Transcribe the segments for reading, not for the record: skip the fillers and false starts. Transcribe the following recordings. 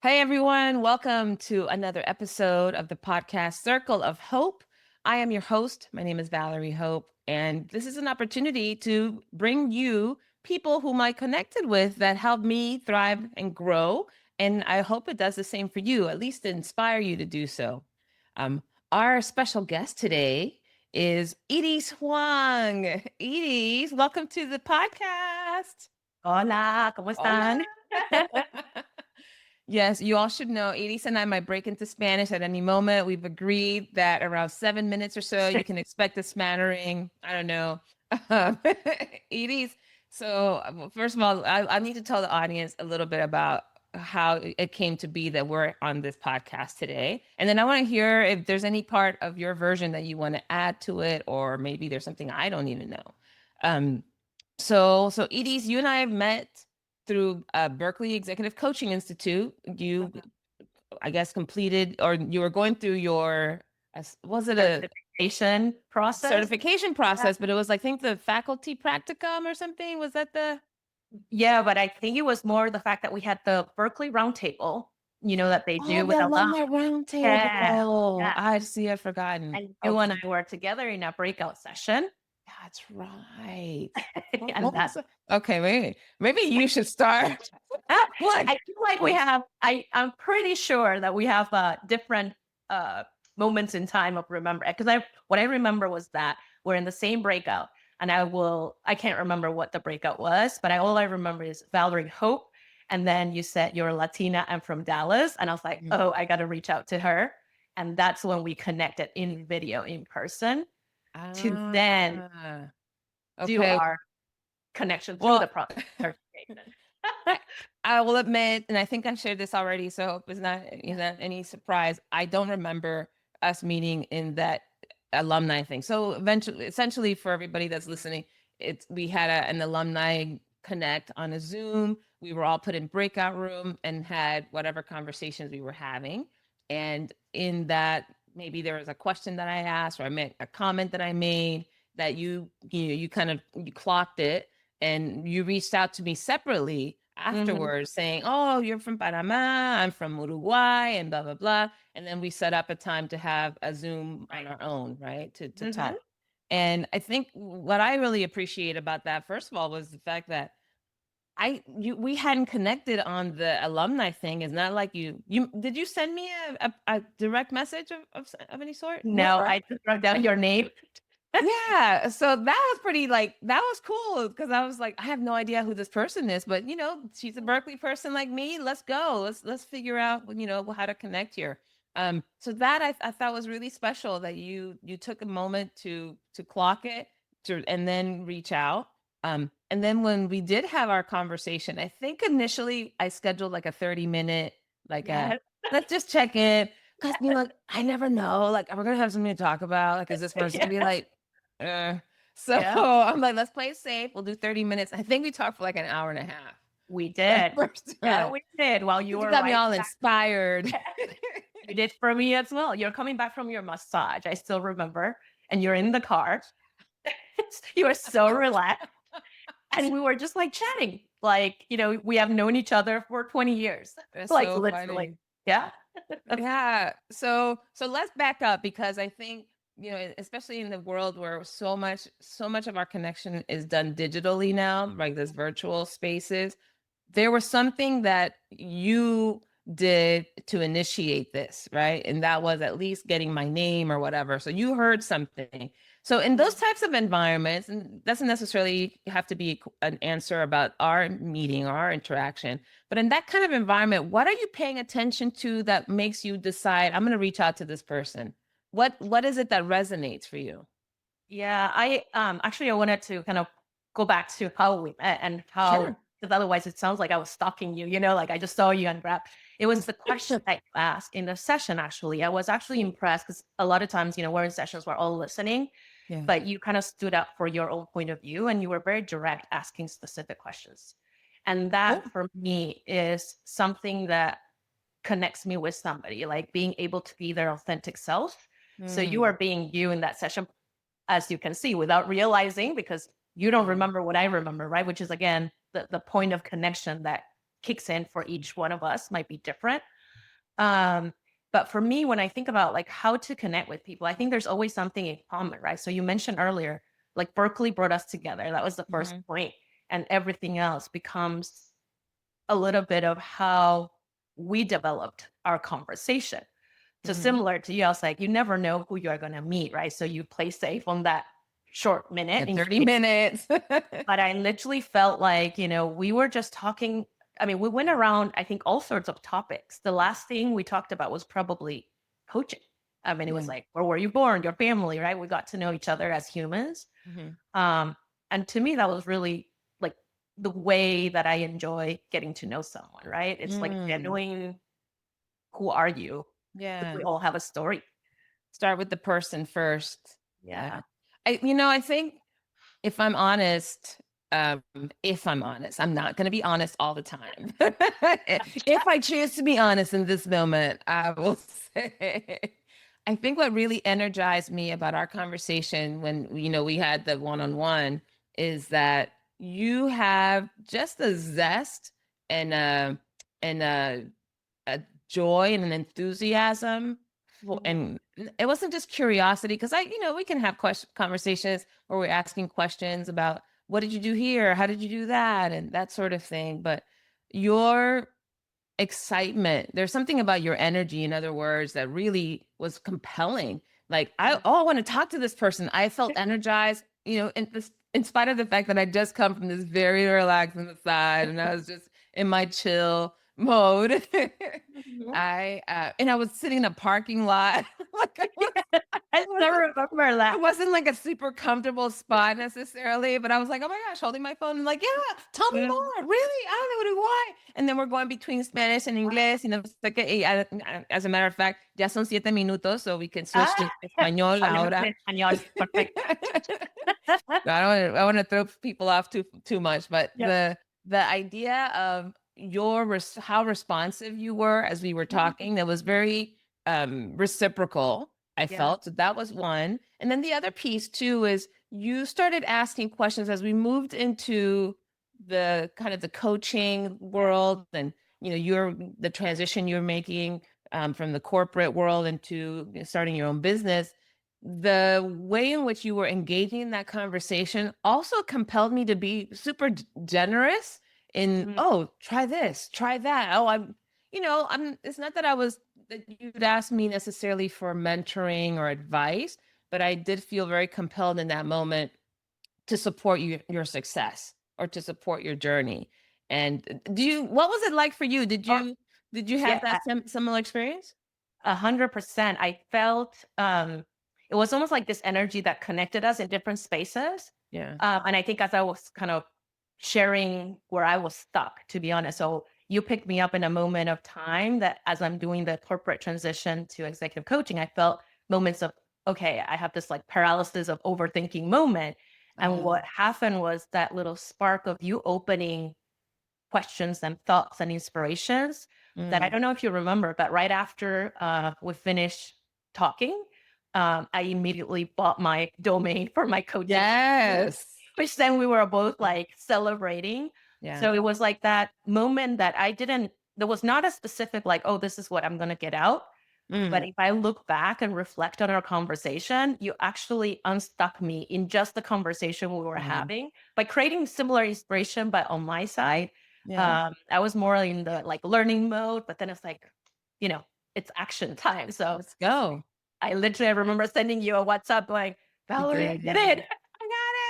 Hey everyone, welcome to another episode of the podcast Circle of Hope. I am your host. My name is Valerie Hope, and this is an opportunity to bring you people whom I connected with that helped me thrive and grow. And I hope it does the same for you, at least to inspire you to do so. Um, our special guest today is Iris Huang. Iris, welcome to the podcast. Hola, ¿cómo Hola. están? Yes, you all should know Edie and I might break into Spanish at any moment. We've agreed that around 7 minutes or so, you can expect a smattering. I don't know. Edie's. So, first of all, I need to tell the audience a little bit about how it came to be that we're on this podcast today. And then I want to hear if there's any part of your version that you want to add to it, or maybe there's something I don't even know. Um, so Edie's, you and I have met through Berkeley Executive Coaching Institute. You, Mhm. I guess, completed or you were going through your, was it a Certification process? certification Yeah. process? But it was, I think, the faculty practicum or something. Was that the? Yeah, but I think it was more the fact that we had the Berkeley Roundtable, that they Oh, do the with alumni. alumni Yeah, roundtable. yeah. I see. I'd forgotten. And you and Okay, I were together in a breakout session. that's right. And What was that it? Okay, wait. Maybe you should start. What? I feel like I'm pretty sure that we have different uh moments in time of remember because what I remember was that we're in the same breakout and I can't remember what the breakout was, but all I remember is Valerie Hope. And then you said you're Latina and from Dallas. And I was like, oh, I gotta reach out to her. And that's when we connected in video in person to then Ah, do okay. our connection through Well, the process certification. I I will admit, and I think I've shared this already, so I hope it's not any surprise. I don't remember us meeting in that alumni thing. So eventually, essentially, for everybody that's listening, we had an alumni connect on a Zoom. We were all put in breakout room and had whatever conversations we were having. And in that, maybe there was a question that I asked, or I made a comment that I made that you kind of you clocked it and you reached out to me separately Mhm. afterwards saying, "Oh, you're from Panama, I'm from Uruguay," and blah blah blah. And then we set up a time to have a Zoom on Right. our own, right? To Mhm. talk. And I think what I really appreciate about that, first of all, was the fact that we hadn't connected on the alumni thing. It's not like you did you send me a direct message of any sort? No, No, right? I just wrote down your name. Yeah, so that was pretty like that was cool because I was like, I have no idea who this person is, but she's a Berkeley person like me. Let's go. Let's figure out how to connect here. So that I thought was really special that you took a moment to clock it and then reach out. And then when we did have our conversation, I think initially I scheduled like a 30-minute, like a Yes. let's just check in. Cause I never know. Like, we're gonna have something to talk about. Like, is this person gonna be Yeah. like, uh, so Yeah, I'm like, let's play it safe. We'll do 30 minutes. I think we talked for like an hour and a half we that did. first Yeah, time. we did while you You were got me right all back. inspired. You did for me as well. You're coming back from your massage, I still remember, and you're in the car. You were so relaxed, and we were just, like, chatting, like, we have known each other for 20 years, That's like, so literally. funny. Yeah. Yeah. So let's back up because I think, especially in the world where so much of our connection is done digitally now, like this virtual spaces, there was something that you did to initiate this, right? And that was at least getting my name or whatever. So you heard something. So in those Mhm. types of environments, and doesn't necessarily have to be an answer about our meeting or our interaction, but in that kind of environment, what are you paying attention to that makes you decide, I'm going to reach out to this person? What is it that resonates for you? Yeah, actually I wanted to kind of go back to how we met and how Sure. because otherwise it sounds like I was stalking you, like I just saw you and grab. It was the question that you asked in the session actually. I was actually impressed because a lot of times, we're in sessions we're all listening, Yeah. but you kind of stood up for your own point of view and you were very direct asking specific questions. And Cool. that for me is something that connects me with somebody, like being able to be their authentic self. So you are Mm, being you in that session as you can see, without realizing, because you don't yeah. remember what I remember, right? Which is again the point of connection that kicks in for each one of us might be different. But for me, when I think about like how to connect with people, I think there's always something in common, right? So you mentioned earlier, like Berkeley brought us together. That was the first Mhm. point, and everything else becomes a little bit of how we developed our conversation. So Mhm. similar to you, I was like, you never know who you are going to meet, right? So you play safe on that short minute. At 30 minutes. But I literally felt like, we were just talking. I mean, we went around, I think, all sorts of topics. The last thing we talked about was probably coaching. I mean, it was Yeah. like, where were you born? Your family, right? We got to know each other as humans. Mhm. Um, and to me, that was really like the way that I enjoy getting to know someone, right? It's like Mm. genuine, who are you? Because Yeah. we all have a story. Start with the person first. Yeah. I think if I'm honest, if I'm honest, I'm not going to be honest all the time. If I choose to be honest in this moment, I will say, I think what really energized me about our conversation when, we had the one-on-one is that you have just a zest and a joy and an enthusiasm Mhm. and it wasn't just curiosity because we can have conversations where we're asking questions about what did you do here, how did you do that, and that sort of thing. But your excitement, there's something about your energy, in other words, that really was compelling. Like I want to talk to this person. I felt energized, in spite of the fact that I just come from this very relaxed on the side and I was just in my chill mode. Mhm. I was sitting in a parking lot. Like I it still wasn't remember it that. wasn't like a super comfortable spot necessarily, but I was like, "Oh my gosh," holding my phone and like, "Yeah, tell me Mhm. more. Really? I don't know why." And then we're going between Spanish and English, sé que as a matter of fact, ya son 7 minutos, so we can switch Ah, to español hablemos ahora. en español. Perfecto. I don't want to throw people off too much, but Yep. the idea of how responsive you were as we were Mhm. talking, that was very reciprocal. I Yeah. felt so that was one, and then the other piece too is you started asking questions as we moved into the kind of the coaching world, and the transition you're making from the corporate world into starting your own business. The way in which you were engaging in that conversation also compelled me to be super generous in, Mhm. oh, try this, try that. Oh, it's not that that you'd ask me necessarily for mentoring or advice, but I did feel very compelled in that moment to support your success or to support your journey. And what was it like for you? Oh, Did you have yeah, that similar experience? 100%. I felt it was almost like this energy that connected us in different spaces. Yeah. And I think as I was kind of sharing where I was stuck, to be honest. So you picked me up in a moment of time that as I'm doing the corporate transition to executive coaching, I felt moments of, okay, I have this like paralysis of overthinking moment. And Oh. what happened was that little spark of you opening questions and thoughts and inspirations that I Mm. don't know if you remember, but right after we finished talking, I immediately bought my domain for my coaching, Yes. which then we were both like celebrating. Yeah. So it was like that moment that there was not a specific like, oh, this is what I'm going to get out. But Mm. if I look back and reflect on our conversation, you actually unstuck me in just the conversation we were Yeah. having by creating similar inspiration, but on my side. Yeah. I was more in the like learning mode, but then it's like, you know, it's action time. So Let's go. I remember sending you a WhatsApp going, You Valerie, I did. did Yeah. it.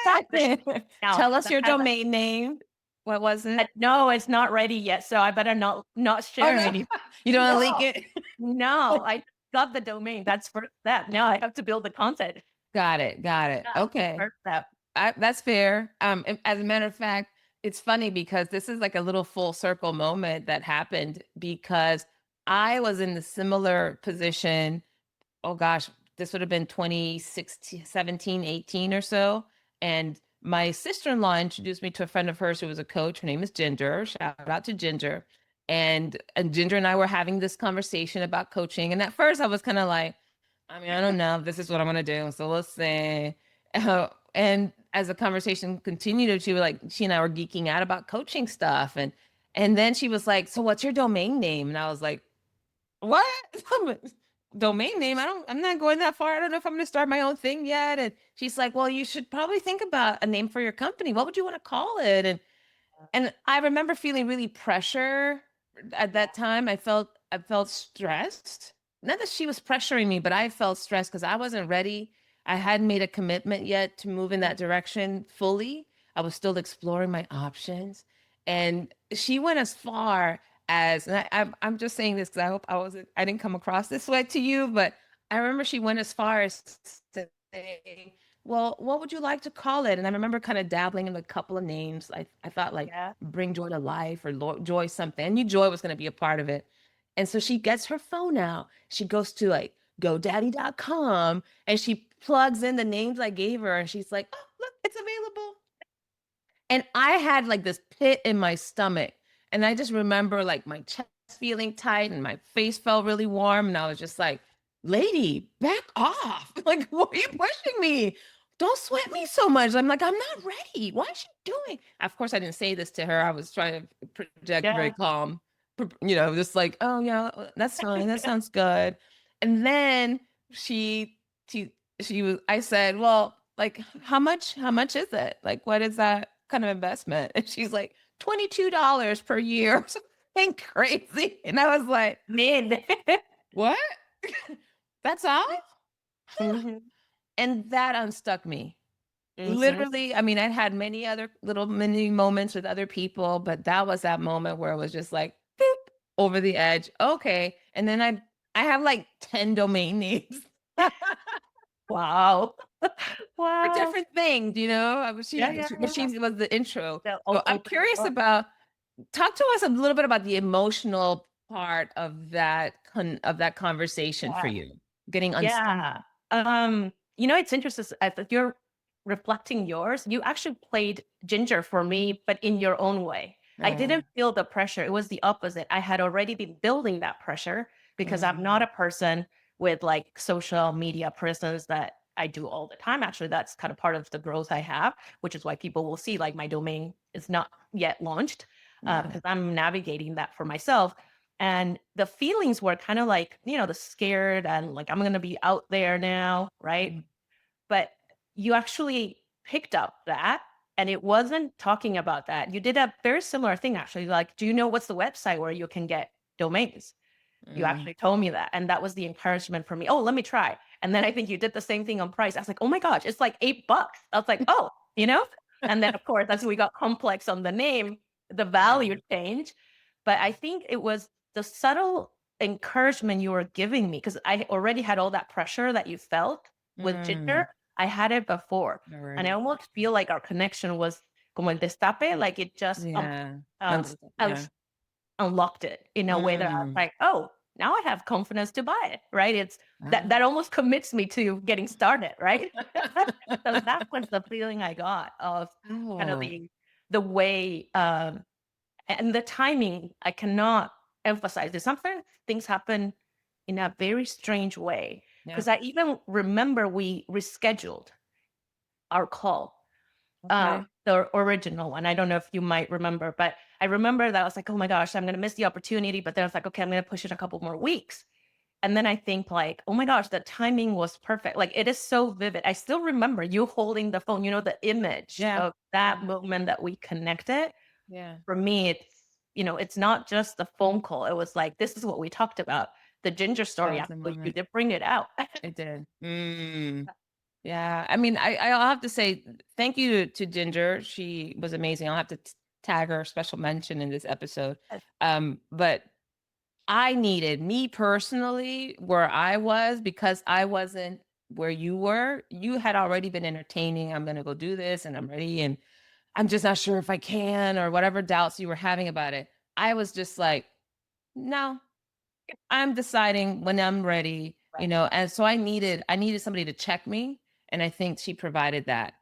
I But got it. now Tell us that your has domain name. What was it? no, it's not ready yet. So I better not Oh share no. any. You don't want to leak No, it? no, I got the domain. That's first step. Now I have to build the content. Got it. Got it. Yeah, Okay. first step. That's fair. As a matter of fact, it's funny because this is like a little full circle moment that happened because I was in the similar position. Oh gosh, this would have been 2016, 17, 18 or so. And my sister-in-law introduced me to a friend of hers who was a coach. Her name is Ginger. Shout out to Ginger. And Ginger and I were having this conversation about coaching. And at first I was kind of like, I mean, I don't know if this is what I'm gonna do. So let's see. And as the conversation continued, she and I were geeking out about coaching stuff. And then she was like, "So what's your domain name?" And I was like, what? Domain name? I'm not going that far. I don't know if I'm going to start my own thing yet. And she's like, well, you should probably think about a name for your company. What would you want to call it? And I remember feeling really pressure at Yeah. that time. I felt stressed. Not that she was pressuring me, but I felt stressed because I wasn't ready. I hadn't made a commitment yet to move in that direction fully. I was still exploring my options. And she went as far as, and I'm just saying this because I hope I didn't come across this way to you, but I remember she went as far as to say, well, what would you like to call it? And I remember kind of dabbling in a couple of names. I thought like Yeah. Bring Joy to Life or Joy something. I knew Joy was going to be a part of it. And so she gets her phone out. She goes to like GoDaddy.com and she plugs in the names I gave her and she's like, oh, look, it's available. And I had like this pit in my stomach. And I just remember like my chest feeling tight and my face felt really warm. And I was just like, lady, back off. Like, why are you pushing me? Don't sweat me so much. I'm like, I'm not ready. What is she doing? Of course, I didn't say this to her. I was trying to project very Yeah. calm, just like, oh, yeah, that's fine. That sounds good. And then she, she, I said, well, like, how much is it? Like, what is that kind of investment? And she's like, $22 per year. Something crazy. And I was like, Mid. what? That's all? Hmm. And that unstuck me. Hmm. Literally, I mean, I had many other little mini moments with other people, but that was that moment where it was just like, boop, over the edge. Okay. And then I have like 10 domain names Wow. for Wow. different things, I was Yeah, yeah, she yeah. was the intro. The So I'm opening curious book. about talk to us a little bit about the emotional part of that conversation for Yeah. you. Getting unstuck. Yeah. It's interesting as if you're reflecting yours, you actually played Ginger for me, but in your own way. I Oh, didn't feel the pressure. It was the opposite. I had already been building that pressure because I'm not mm, a person with like social media presence that I do all the time. Actually, that's kind of part of the growth I have, which is why people will see like my domain is not yet launched yeah. because I'm navigating that for myself. And the feelings were kind of like, the scared and like, I'm going to be out there now. Right. Mm, But you actually picked up that and it wasn't talking about that. You did a very similar thing, actually. Like, do you know what's the website where you can get domains? You mm, actually told me that. And that was the encouragement for me. Oh, let me try. And then I think you did the same thing on price. I was like, oh my gosh, it's like $8. I was like, oh, you know? And then, of course, as we got complex on the name, the yeah. value changed. But I think it was the subtle encouragement you were giving me because I already had all that pressure that you felt with Mm, Ginger. I had it before. And I already. almost feel like our connection was como el destape, like it just Yeah. um, Yeah. unlocked it in a way that I was Mm, like, oh, now I have confidence to buy it, right? It's that ah. almost commits me to getting started, right? So that was the feeling I got of kind of Oh, the way and the timing. I cannot emphasize this. Sometimes things happen in a very strange way yeah. because I even remember we rescheduled our call, Okay. the original one. I don't know if you might remember, but I remember that I was like, oh my gosh, I'm going to miss the opportunity. But then I was like, okay, I'm going to push it a couple more weeks. And then I think like, oh my gosh, the timing was perfect. Like it is so vivid. I still remember you holding the phone, the image Yeah. of that moment that we connected. Yeah. For me, it's not just the phone call. It was like, this is what we talked about. The Ginger That story, was the actually, you moment. did bring it out. It did. Yeah. I mean, I'll have to say thank you to Ginger. She was amazing. I'll have to tag her special mention in this episode. But I needed me personally where I was because I wasn't where you were. You had already been entertaining. I'm going to go do this and I'm ready. And I'm just not sure if I can or whatever doubts you were having about it. I was just like, no, I'm deciding when I'm ready, Right. and so I needed somebody to check me. And I think she provided that.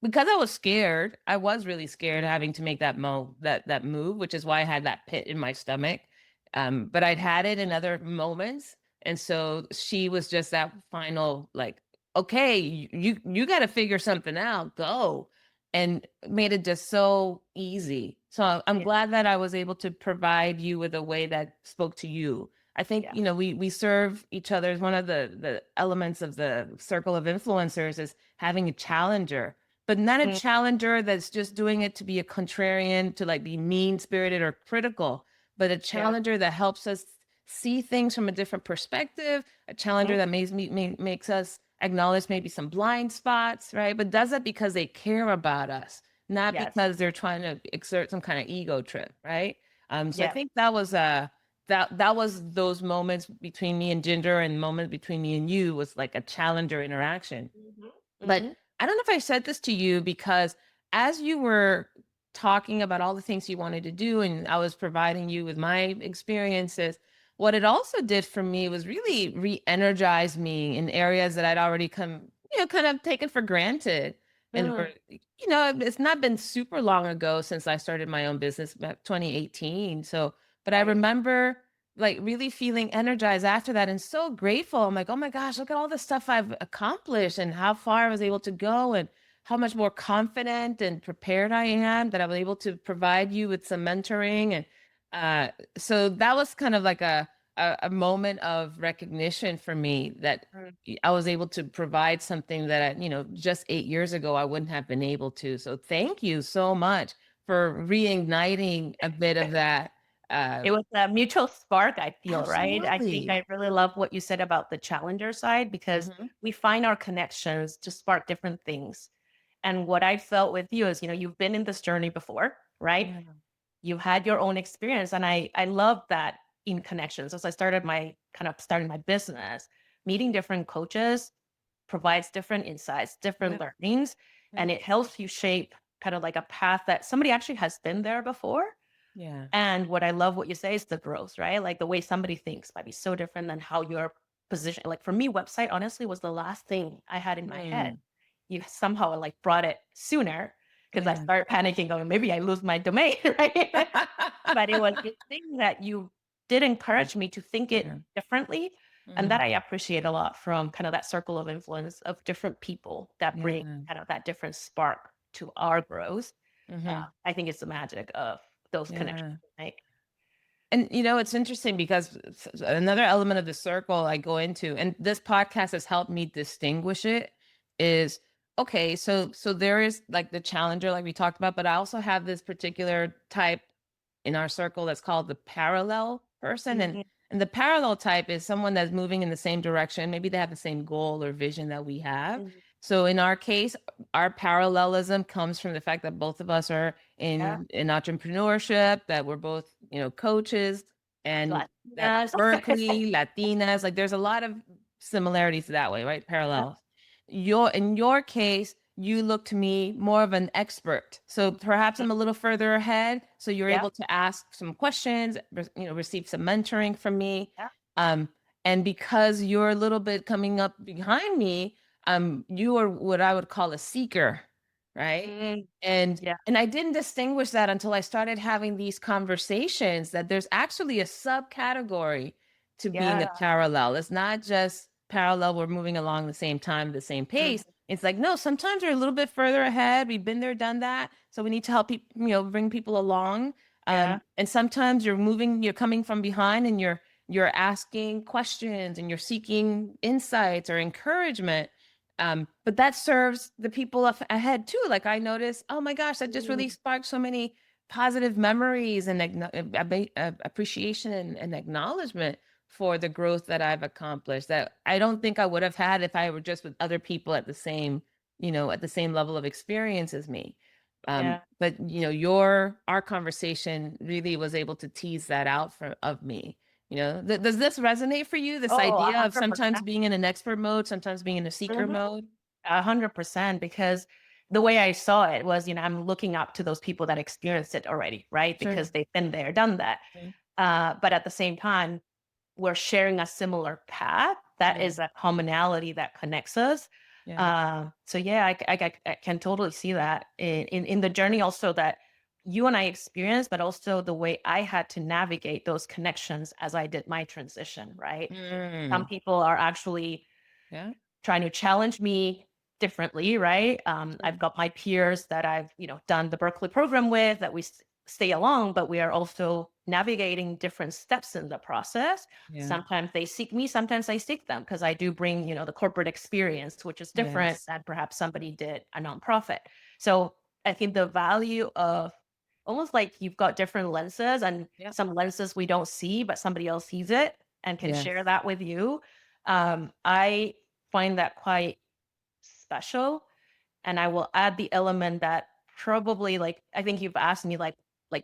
Because I was scared, I was really scared having to make that move, which is why I had that pit in my stomach. But I'd had it in other moments. And so she was just that final, like, okay, you got to figure something out, go. And made it just so easy. So I'm Yeah. glad that I was able to provide you with a way that spoke to you. I think, Yeah. we serve each other. One of the elements of the circle of influencers is having a challenger, but not a Mm, challenger that's just doing it to be a contrarian, to like be mean spirited or critical, but a yeah. challenger that helps us see things from a different perspective, a challenger Mhm. that makes us acknowledge maybe some blind spots, right? But does it because they care about us, not Yes. because they're trying to exert some kind of ego trip, right? So I Yeah. think that was that was those moments between me and Ginger, and moments between me and you was like a challenger interaction. Mhm. But Mhm. I don't know if I said this to you, because as you were talking about all the things you wanted to do, and I was providing you with my experiences, what it also did for me was really re-energize me in areas that I'd already kind of taken for granted. And Mm, it's not been super long ago since I started my own business, about 2018. So, but I right. remember like really feeling energized after that and so grateful. I'm like, oh my gosh, look at all the stuff I've accomplished and how far I was able to go, and how much more confident and prepared I am that I was able to provide you with some mentoring. And so that was kind of like a moment of recognition for me, that Mm. I was able to provide something that just 8 years ago I wouldn't have been able to. So thank you so much for reigniting a bit of that. Uh, It was a mutual spark, I feel, right? I think Absolutely. I really love what you said about the challenger side, because Mhm. we find our connections to spark different things. And what I felt with you is, you've been in this journey before, right? Yeah. You've had your own experience. And I love that in connections. As I starting my business, meeting different coaches provides different insights, different Yeah. learnings, Yeah. and it helps you shape kind of like a path that somebody actually has been there before. Yeah. And what I love what you say is the growth, right? Like the way somebody thinks might be so different than how you're positioned. Like for me, website honestly was the last thing I had in my head. Mm. You somehow like brought it sooner, because I Yeah. started panicking, going, maybe I lose my domain, right? But it was this thing that you did encourage me to think it Yeah. differently. And that Mhm. I appreciate a lot, from kind of that circle of influence of different people that bring Yeah. kind of that different spark to our growth. Mhm. I think it's the magic of those connections, Yeah. right? And it's interesting because another element of the circle I go into, and this podcast has helped me distinguish it, is okay. So there is like the challenger, like we talked about, but I also have this particular type in our circle that's called the parallel person. and Mhm, and the parallel type is someone that's moving in the same direction. Maybe they have the same goal or vision that we have. mhm. So in our case, our parallelism comes from the fact that both of us are Yeah, in entrepreneurship, that we're both coaches, and that Latinas. Berkeley Latinas, like there's a lot of similarities that way, right? Yeah, Parallels. In your case, you look to me more of an expert. So perhaps mm, I'm a little further ahead. So you're yeah, able to ask some questions, receive some mentoring from me. yeah. Um, and because you're a little bit coming up behind me, you are what I would call a seeker, right? Mm, And yeah, and I didn't distinguish that until I started having these conversations, that there's actually a subcategory to being a yeah. parallel. It's not just parallel, we're moving along the same time, the same Mhm, pace. It's like, no, sometimes we're a little bit further ahead. We've been there, done that. So we need to help people, bring people along. yeah. And sometimes you're coming from behind, and you're asking questions, and you're seeking insights or encouragement. But that serves the people ahead too. Like I noticed, oh my gosh, that just really Mm, sparked so many positive memories and appreciation and acknowledgement for the growth that I've accomplished, that I don't think I would have had if I were just with other people at the same level of experience as me. yeah. But our conversation really was able to tease that out of me. Does this resonate for you? This Oh, idea of sometimes 100%. being in an expert mode, sometimes being in a seeker Mhm. mode? 100%, because the way I saw it was, I'm looking up to those people that experienced it already, right? Sure. Because they've been there, done that. Okay. But at the same time, we're sharing a similar path. That Yeah. is a commonality that connects us. Yeah. So yeah, I can totally see that in the journey also that you and I experienced, but also the way I had to navigate those connections as I did my transition, right? Some Mm. people are actually Yeah. trying to challenge me differently, right? I've Sure. got my peers that I've, done the Berkeley program with, that stay along, but we are also navigating different steps in the process. Yeah. Sometimes they seek me, sometimes I seek them, because I do bring, the corporate experience, which is different Yes. than perhaps somebody did a nonprofit. So I think the value of almost like you've got different lenses, and Yep. some lenses we don't see, but somebody else sees it and can Yes. share that with you. I find that quite special. And I will add the element that probably, like, I think you've asked me, like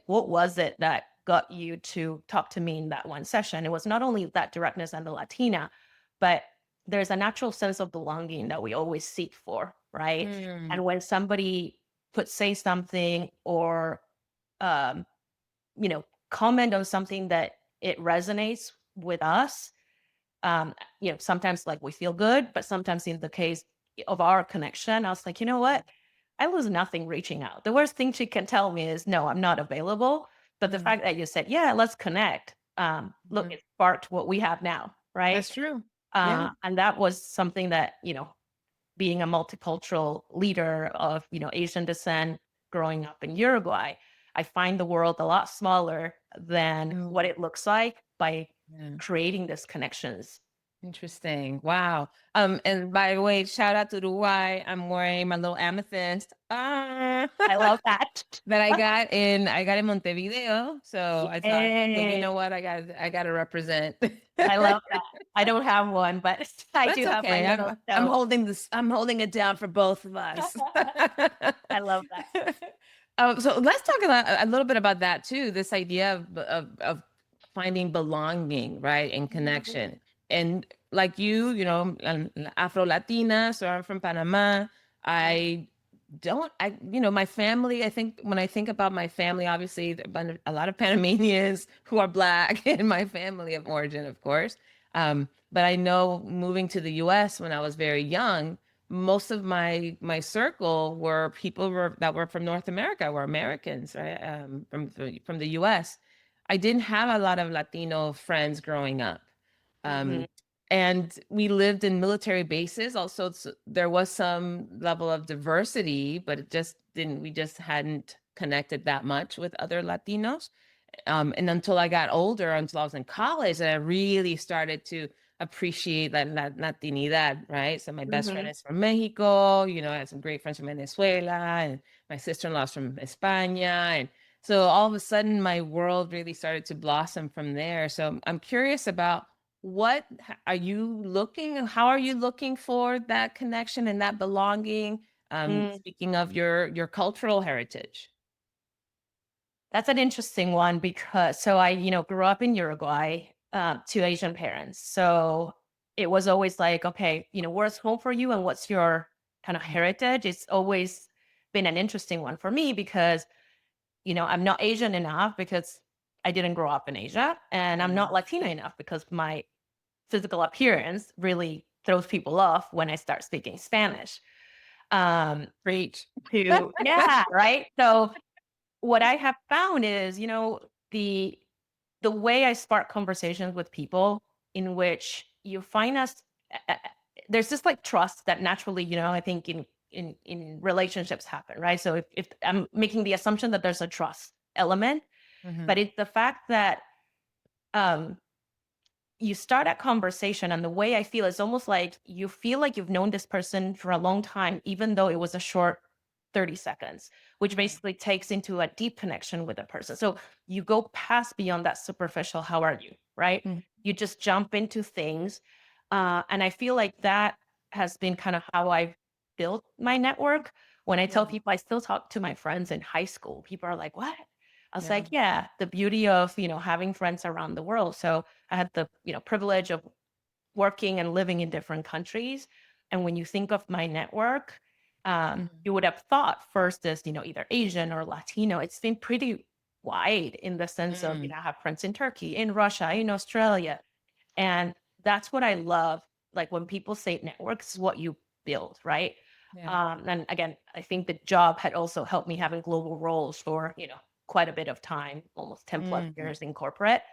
what was it that got you to talk to me in that one session? It was not only that directness and the Latina, but there's a natural sense of belonging that we always seek for, right? Mm. And when somebody could say something or um, comment on something that it resonates with us, sometimes like we feel good, but sometimes in the case of our connection, I was like, you know what? I lose nothing reaching out. The worst thing she can tell me is, no, I'm not available. But the Mm. fact that you said, yeah, let's connect. Look, Mhm. it sparked what we have now, right? That's true. Yeah. And that was something that, being a multicultural leader of, Asian descent, growing up in Uruguay, I find the world a lot smaller than what Mm. it looks like by Yeah. creating these connections. Interesting. Wow. And by the way, shout out to Uruguay. I'm wearing my little amethyst. I love that. That I got in Montevideo. So I thought, well, you Yay. know what? I gotta represent. I love that. I don't have one, but I That's do have my okay. little I'm stone. holding this. I'm holding it down for both of us. I love that. So let's talk a little bit about that too. This idea of finding belonging, right, and connection. And like I'm Afro Latina, so I'm from Panama. I my family, I think when I think about my family, obviously there are a lot of Panamanians who are Black in my family of origin, of course. But I know moving to the US when I was very young, most of my circle were that were from North America, were Americans, right? From the US. I didn't have a lot of Latino friends growing up. Mhm. Um, and we lived in military bases. Also, there was some level of diversity, but we just hadn't connected that much with other Latinos. And until I got older, until I was in college, and I really started to appreciate that Latinidad, right? So my best friend Mhm. is from Mexico, I had some great friends from Venezuela, and my sister-in-law's from España. And so all of a sudden my world really started to blossom from there. So I'm curious about how are you looking for that connection and that belonging? Mm. Speaking of your cultural heritage. That's an interesting one because so I, grew up in Uruguay, to Asian parents. So it was always like, okay, where's home for you and what's your kind of heritage? It's always been an interesting one for me because, I'm not Asian enough because I didn't grow up in Asia, and I'm not Latina enough because my physical appearance really throws people off when I start speaking Spanish. Preach. Yeah, right. So what I have found is, the the way I spark conversations with people in which you find us, there's just like trust that naturally, I think in relationships happen, right? So if I'm making the assumption that there's a trust element, but Mhm. it's the fact that um you start a conversation, and the way I feel is almost like you feel like you've known this person for a long time, even though it was a short 30 seconds, which Right. basically takes into a deep connection with a person. So you go past beyond that superficial, how are you, right? Mhm. You just jump into things. And I feel like that has been kind of how I've built my network. When I tell Yeah. people I still talk to my friends in high school, people are like, what? I was Yeah. like, yeah, the beauty of, having friends around the world. So I had the, privilege of working and living in different countries. And when you think of my network, Mhm. you would have thought first as, either Asian or Latino. It's been pretty wide in the sense of, Mm. I have friends in Turkey, in Russia, in Australia. And that's what I love. Like when people say networks is what you build, right? Yeah. And again, I think the job had also helped me having global roles for, quite a bit of time, almost 10 plus Mhm. years in corporate.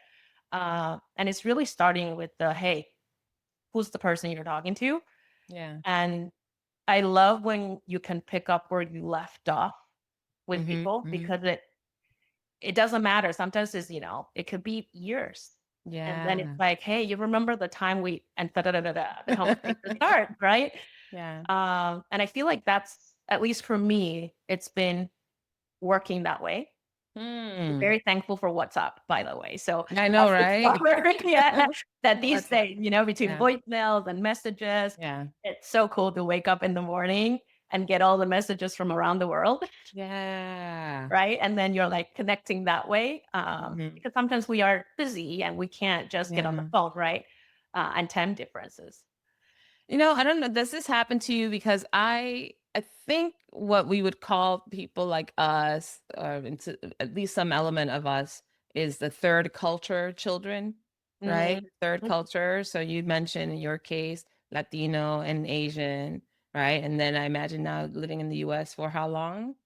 And it's really starting with the, hey, who's the person you're talking to? Yeah. And I love when you can pick up where you left off with Mhm. people Mhm. because it doesn't matter. Sometimes it's, it could be years. And then it's Yeah. like, hey, you remember the time and the conversation starts, right? Yeah. And I feel like that's, at least for me, it's been working that way. I'm Hmm. very thankful for WhatsApp, by the way. So I know, that's right? yeah, that these WhatsApp. days, between Yeah. voicemails and messages, Yeah. it's so cool to wake up in the morning and get all the messages from around the world, Yeah. right? And then you're like connecting that way, Mhm. because sometimes we are busy and we can't just get on the Yeah. phone, right? And time differences. I don't know. Does this happen to you? Because I think what we would call people like us, or into at least some element of us, is the third culture children, right? Mhm. Third culture. So you mentioned in your case, Latino and Asian, right? And then I imagine now living in the US for how long?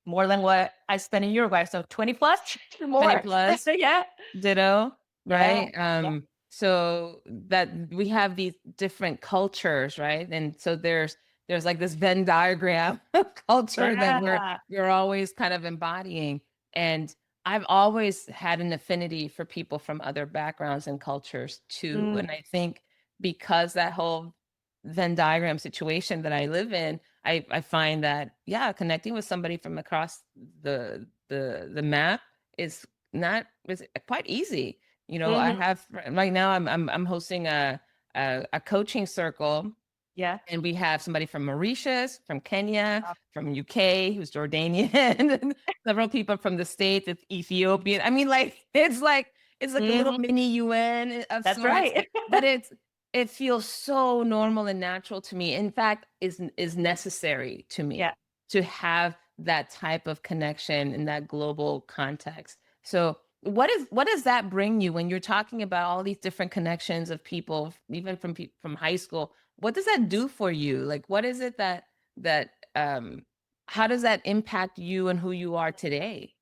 More than what I spent in Uruguay, so 20 plus 20 more. plus. So yeah, Ditto, yeah, right? yeah, So that we have these different cultures, right? And so there's like this Venn diagram of culture that yeah. we're always kind of embodying. And I've always had an affinity for people from other backgrounds and cultures too. Mm, And I think because that whole Venn diagram situation that I live in, I find that, yeah, connecting with somebody from across the map is not is quite easy. I mhm, have right now I'm hosting a coaching circle, yeah. and we have somebody from Mauritius, from Kenya, Uh, from UK, who's Jordanian, and several people from the States, it's Ethiopian. I mean, it's like a little mhm, mini UN of that's sorts, right. but it feels so normal and natural to me. In fact, is necessary to me Yeah. to have that type of connection in that global context. So what does that bring you when you're talking about all these different connections of people, even from high school? What does that do for you? Like, what is it that how does that impact you and who you are today?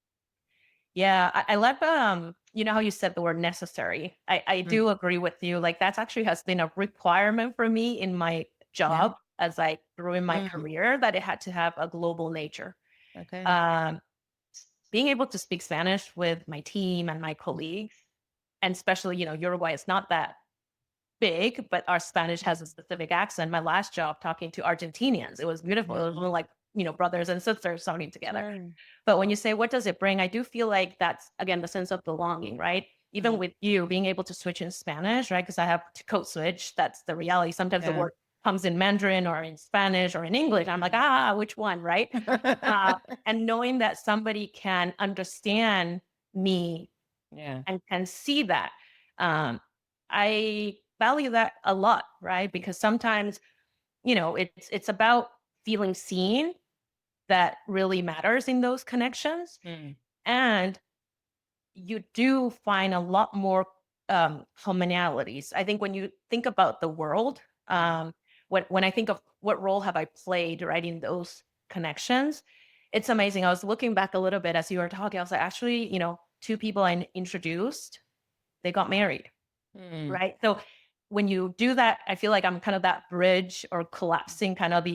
Yeah, I love, you know how you said the word necessary. I Mm, do agree with you. Like that's actually has been a requirement for me in my yeah. job as I grew in my Mm, career, that it had to have a global nature. okay. Um, Being able to speak Spanish with my team and my colleagues, and especially, Uruguay is not that big, but our Spanish has a specific accent. My last job talking to Argentinians, it was beautiful. It was Yeah. more like, brothers and sisters talking together. Sure. But when you say, what does it bring? I do feel like that's, again, the sense of belonging, right? Even Mm, with you being able to switch in Spanish, right? Because I have to code switch. That's the reality. Sometimes the yeah. word comes in Mandarin or in Spanish or in English. I'm like, which one, right? And knowing that somebody can understand me Yeah. and can see that, um, I value that a lot, right? Because sometimes, it's about feeling seen that really matters in those connections. Mm, And you do find a lot more commonalities. I think when you think about the world, mm, when I think of what role have I played, right, in those connections, it's amazing. I was looking back a little bit as you were talking. I was like, actually, two people I introduced, they got married, mm, right? So when you do that, I feel like I'm kind of that bridge or collapsing kind of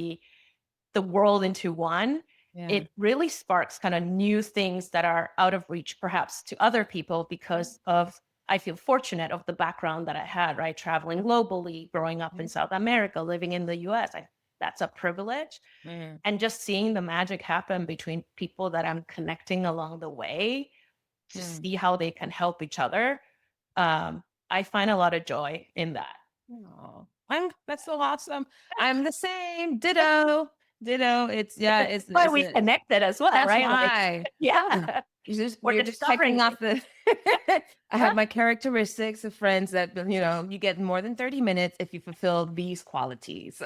the world into one. yeah. It really sparks kind of new things that are out of reach perhaps to other people because of, I feel fortunate of the background that I had, right? Traveling globally, growing up in Yeah. South America, living in the US. That's a privilege. Mm, And just seeing the magic happen between people that I'm connecting along the way to mm. see how they can help each other. I find a lot of joy in that. Oh, that's so awesome. I'm the same. Ditto. Ditto. It's yeah, But it's we a connected as well, that's right? Like, why. Yeah. yeah, we're You're just checking discovering off the I have things. my characteristics of friends that you get more than 30 minutes if you fulfill these qualities.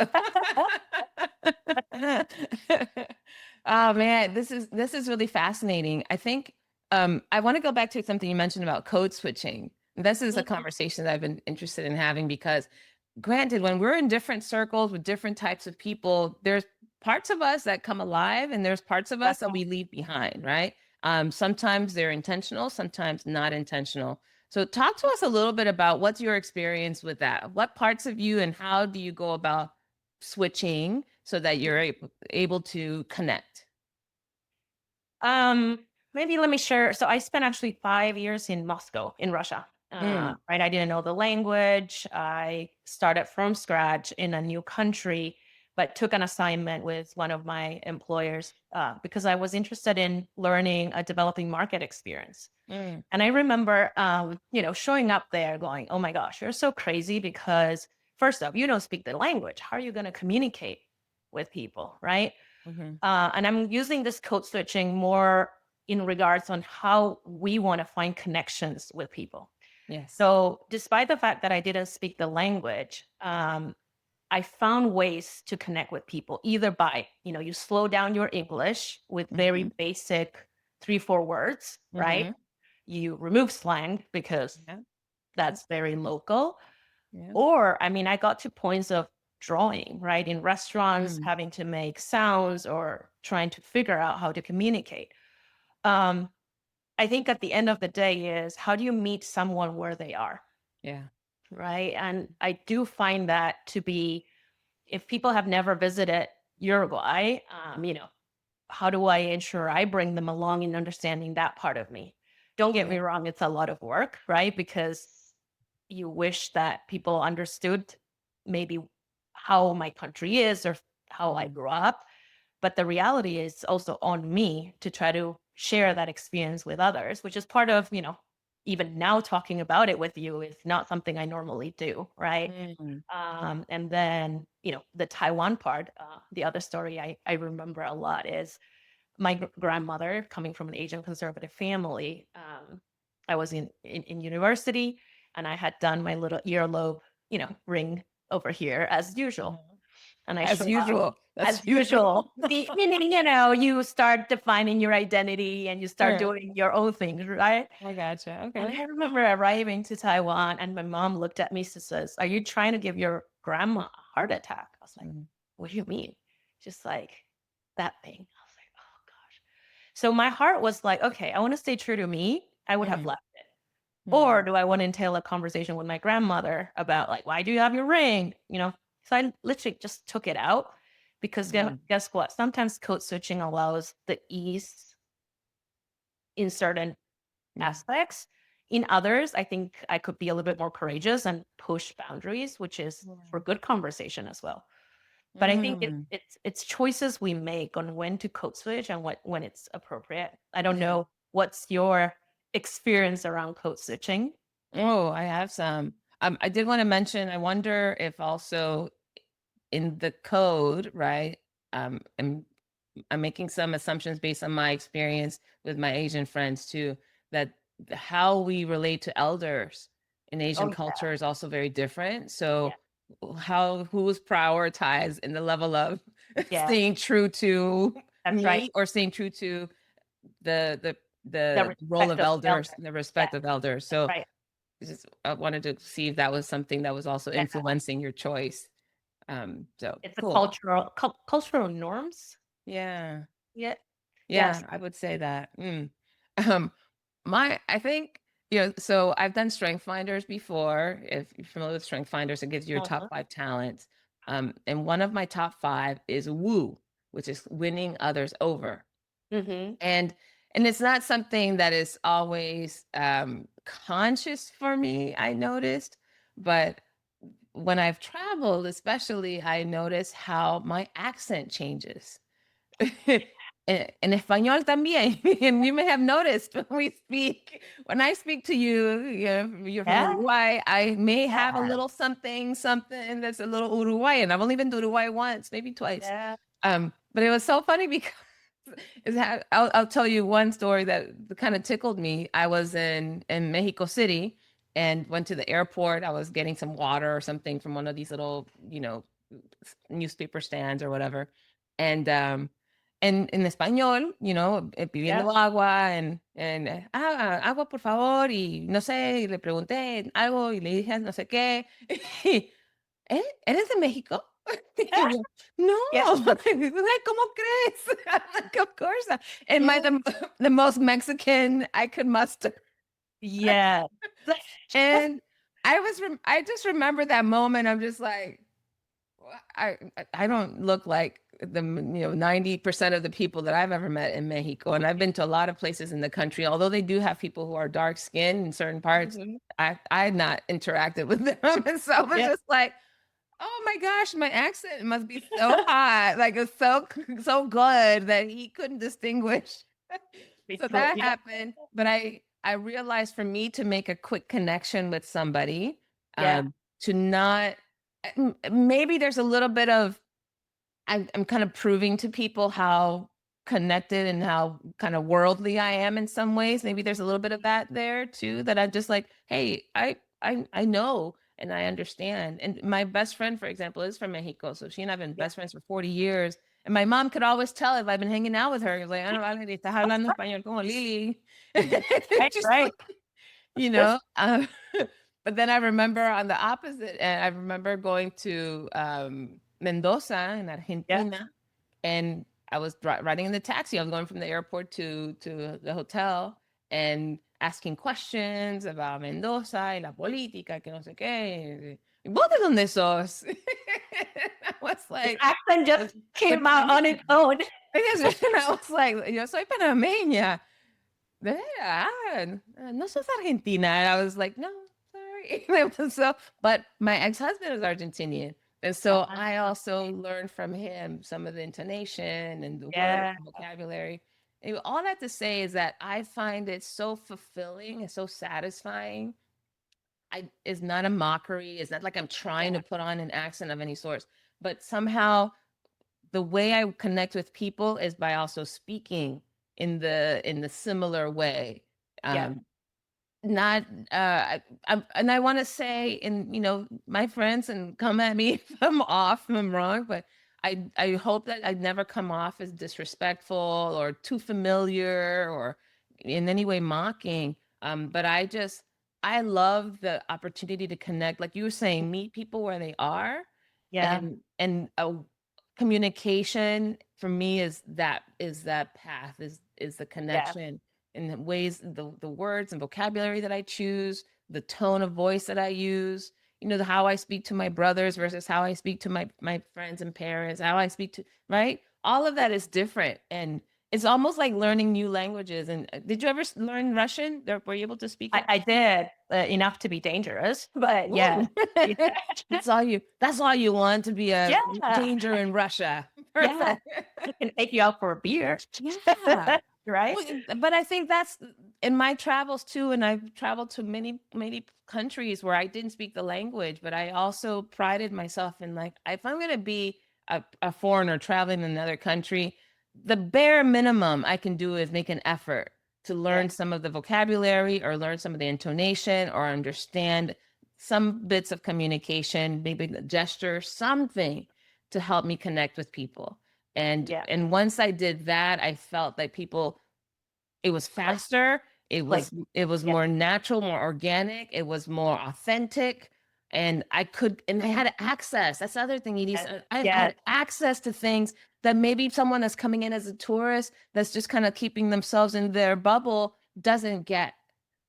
Oh man, this is really fascinating. I think I want to go back to something you mentioned about code switching. This is a Mhm. conversation that I've been interested in having because granted, when we're in different circles with different types of people, there's parts of us that come alive and there's parts of us That's that we leave behind, right? Sometimes they're intentional, sometimes not intentional. So talk to us a little bit about what's your experience with that. What parts of you and how do you go about switching so that you're able to connect? Um, maybe let me share. So I spent actually 5 years in Moscow, in Russia. Mm, Right, I didn't know the language. I started from scratch in a new country, but took an assignment with one of my employers because I was interested in learning a developing market experience. mm, And I remember, showing up there, going, "Oh my gosh, you're so crazy!" Because first off, you don't speak the language. How are you going to communicate with people, right? mhm. And I'm using this code switching more in regards on how we want to find connections with people. Yes. So, despite the fact that I didn't speak the language, I found ways to connect with people either by, you slow down your English with very Mhm, basic 3, 4 words, right? mhm. You remove slang because Yeah, yeah, that's very local. yeah. Or, I mean, I got to points of drawing, right? In restaurants, Mm, having to make sounds or trying to figure out how to communicate. Um, I think at the end of the day is how do you meet someone where they are, yeah. right? And I do find that to be, if people have never visited Uruguay, how do I ensure I bring them along in understanding that part of me? Don't get Yeah. me wrong, it's a lot of work, right? Because you wish that people understood maybe how my country is or how I Mhm. grew up. But the reality is also on me to try to share that experience with others, which is part of, even now talking about it with you is not something I normally do. Right. Mm, And then, the Taiwan part, the other story I remember a lot is my grandmother coming from an Asian conservative family. I was in university and I had done my little earlobe, ring over here as usual. mhm. And I As show up usual. as That's usual. usual. Meaning, you start defining your identity and you start Yeah, doing your own things, right? I gotcha. And Okay. I remember arriving to Taiwan and my mom looked at me and says, "Are you trying to give your grandma a heart attack?" I was like, Mhm, "What do you mean?" Just like that thing. I was like, "Oh gosh." So my heart was like, okay, I want to stay true to me. I would have mhm, left it. Or mhm, do I want to entail a conversation with my grandmother about like, why do you have your ring? So I literally just took it out because mhm. guess what? Sometimes code switching allows the ease in certain Yeah. aspects. In others, I think I could be a little bit more courageous and push boundaries, which is for Yeah. good conversation as well. But I think Mm, it's choices we make on when to code switch and when it's appropriate. I don't yeah. know what's your experience around code switching. Oh, I have some. I did want to mention, I wonder if also in the code, right? And I'm making some assumptions based on my experience with my Asian friends too, that how we relate to elders in Asian Oh yeah, culture is also very different. yeah, So how who's prioritized in the level of yeah. staying true to That's right. me or staying true to the the The the role respect of of the elders, elder. the Yeah, respect of elders. that's So right. just I wanted to see if that was something that was also Yeah, influencing your choice. So it's a cool. cultural norms. Yeah. Yeah. Yes. Yeah, I would say that. Um, I think, so I've done strength finders before. If you're familiar with strength finders, it gives you your top Mhm. 5 talents. And one of my top 5 is woo, which is winning others over. Mhm. And it's not something that is always conscious for me, I noticed, but when I've traveled, especially, I notice how my accent changes. En español también. And you may have noticed when I speak to you, you're from Yeah. Uruguay, I may have a Yeah. little something that's a little Uruguayan. I've only been to Uruguay once, maybe twice. Yeah. But it was so funny because I'll tell you one story that kind of tickled me. I was in Mexico City and went to the airport. I was getting some water or something from one of these little, newspaper stands or whatever. And en español, Yeah. pidiendo agua agua por favor y no sé, y le pregunté algo y le dije no sé qué. ¿Eres de México? Y yo, no, Yeah. like, ¿cómo crees? I'm like, of course not. Am I Yeah. the most Mexican I could muster? Yeah. And I just remember that moment. I'm just like, I don't look like the 90% of the people that I've ever met in Mexico, and I've been to a lot of places in the country. Although they do have people who are dark skinned in certain parts, Mhm. I've not interacted with them, and so it was Yeah. just like, oh my gosh, my accent must be so hot, like it's so good that he couldn't distinguish. So that Yeah. happened, but I realized for me to make a quick connection with somebody, Yeah. to not maybe there's a little bit of I'm kind of proving to people how connected and how kind of worldly I am in some ways. Maybe there's a little bit of that there too, that I'm just like, hey, I know and I understand. And my best friend, for example, is from Mexico. So she and I've been Yeah. best friends for 40 years. And my mom could always tell if I've been hanging out with her. Like, "Ah, Valerie, estás hablando español como Lili." Right. Just Right. like, you know, but then I remember on the opposite, and I remember going to Mendoza in Yeah. Argentina, and I was riding in the taxi. I was going from the airport to the hotel and asking questions about Mendoza y la política, que no sé qué. ¿Vos de dónde sos? I was His like, accent just came out on its own. I was like, yo soy panameña. No sos Argentina. And I was like, no, sorry. So, but my ex-husband is Argentinian. And so I also learned from him some of the intonation and the word Yeah. vocabulary. And all that to say is that I find it so fulfilling and so satisfying. It's not a mockery. It's not like I'm trying Yeah. to put on an accent of any sort, but somehow the way I connect with people is by also speaking in the similar way. Yeah. Um, not and I want to say, and my friends, and come at me if I'm off, if I'm wrong, but I hope that I never come off as disrespectful or too familiar or in any way mocking. But I love the opportunity to connect, like you were saying, meet people where they are, Yeah. and communication for me is that path, is the Yeah. connection in the ways, the words and vocabulary that I choose, the tone of voice that I use, how I speak to my brothers versus how I speak to my friends and parents, how I speak to, right? All of that is different, and it's almost like learning new languages. And did you ever learn Russian? Were you able to speak it? I did enough to be dangerous, but yeah. Ooh. Yeah. That's all you want, to be a Yeah. danger in Russia. Yeah. Perfect. I can take you out for a beer. Yeah. Right? Well, but I think that's in my travels too, and I've traveled to many, many countries where I didn't speak the language, but I also prided myself in, like, if I'm going to be a foreigner traveling in another country, the bare minimum I can do is make an effort to Yeah. learn some of the vocabulary or learn some of the intonation or understand some bits of communication, maybe the gesture, something to help me connect with people. And Yeah. and once I did that, I felt like people, it was faster, it Like, was yeah. more natural, more organic, it was more authentic, and I had access. That's the other thing, Edie. I Yeah. had access to things that maybe someone that's coming in as a tourist, that's just kind of keeping themselves in their bubble, doesn't get.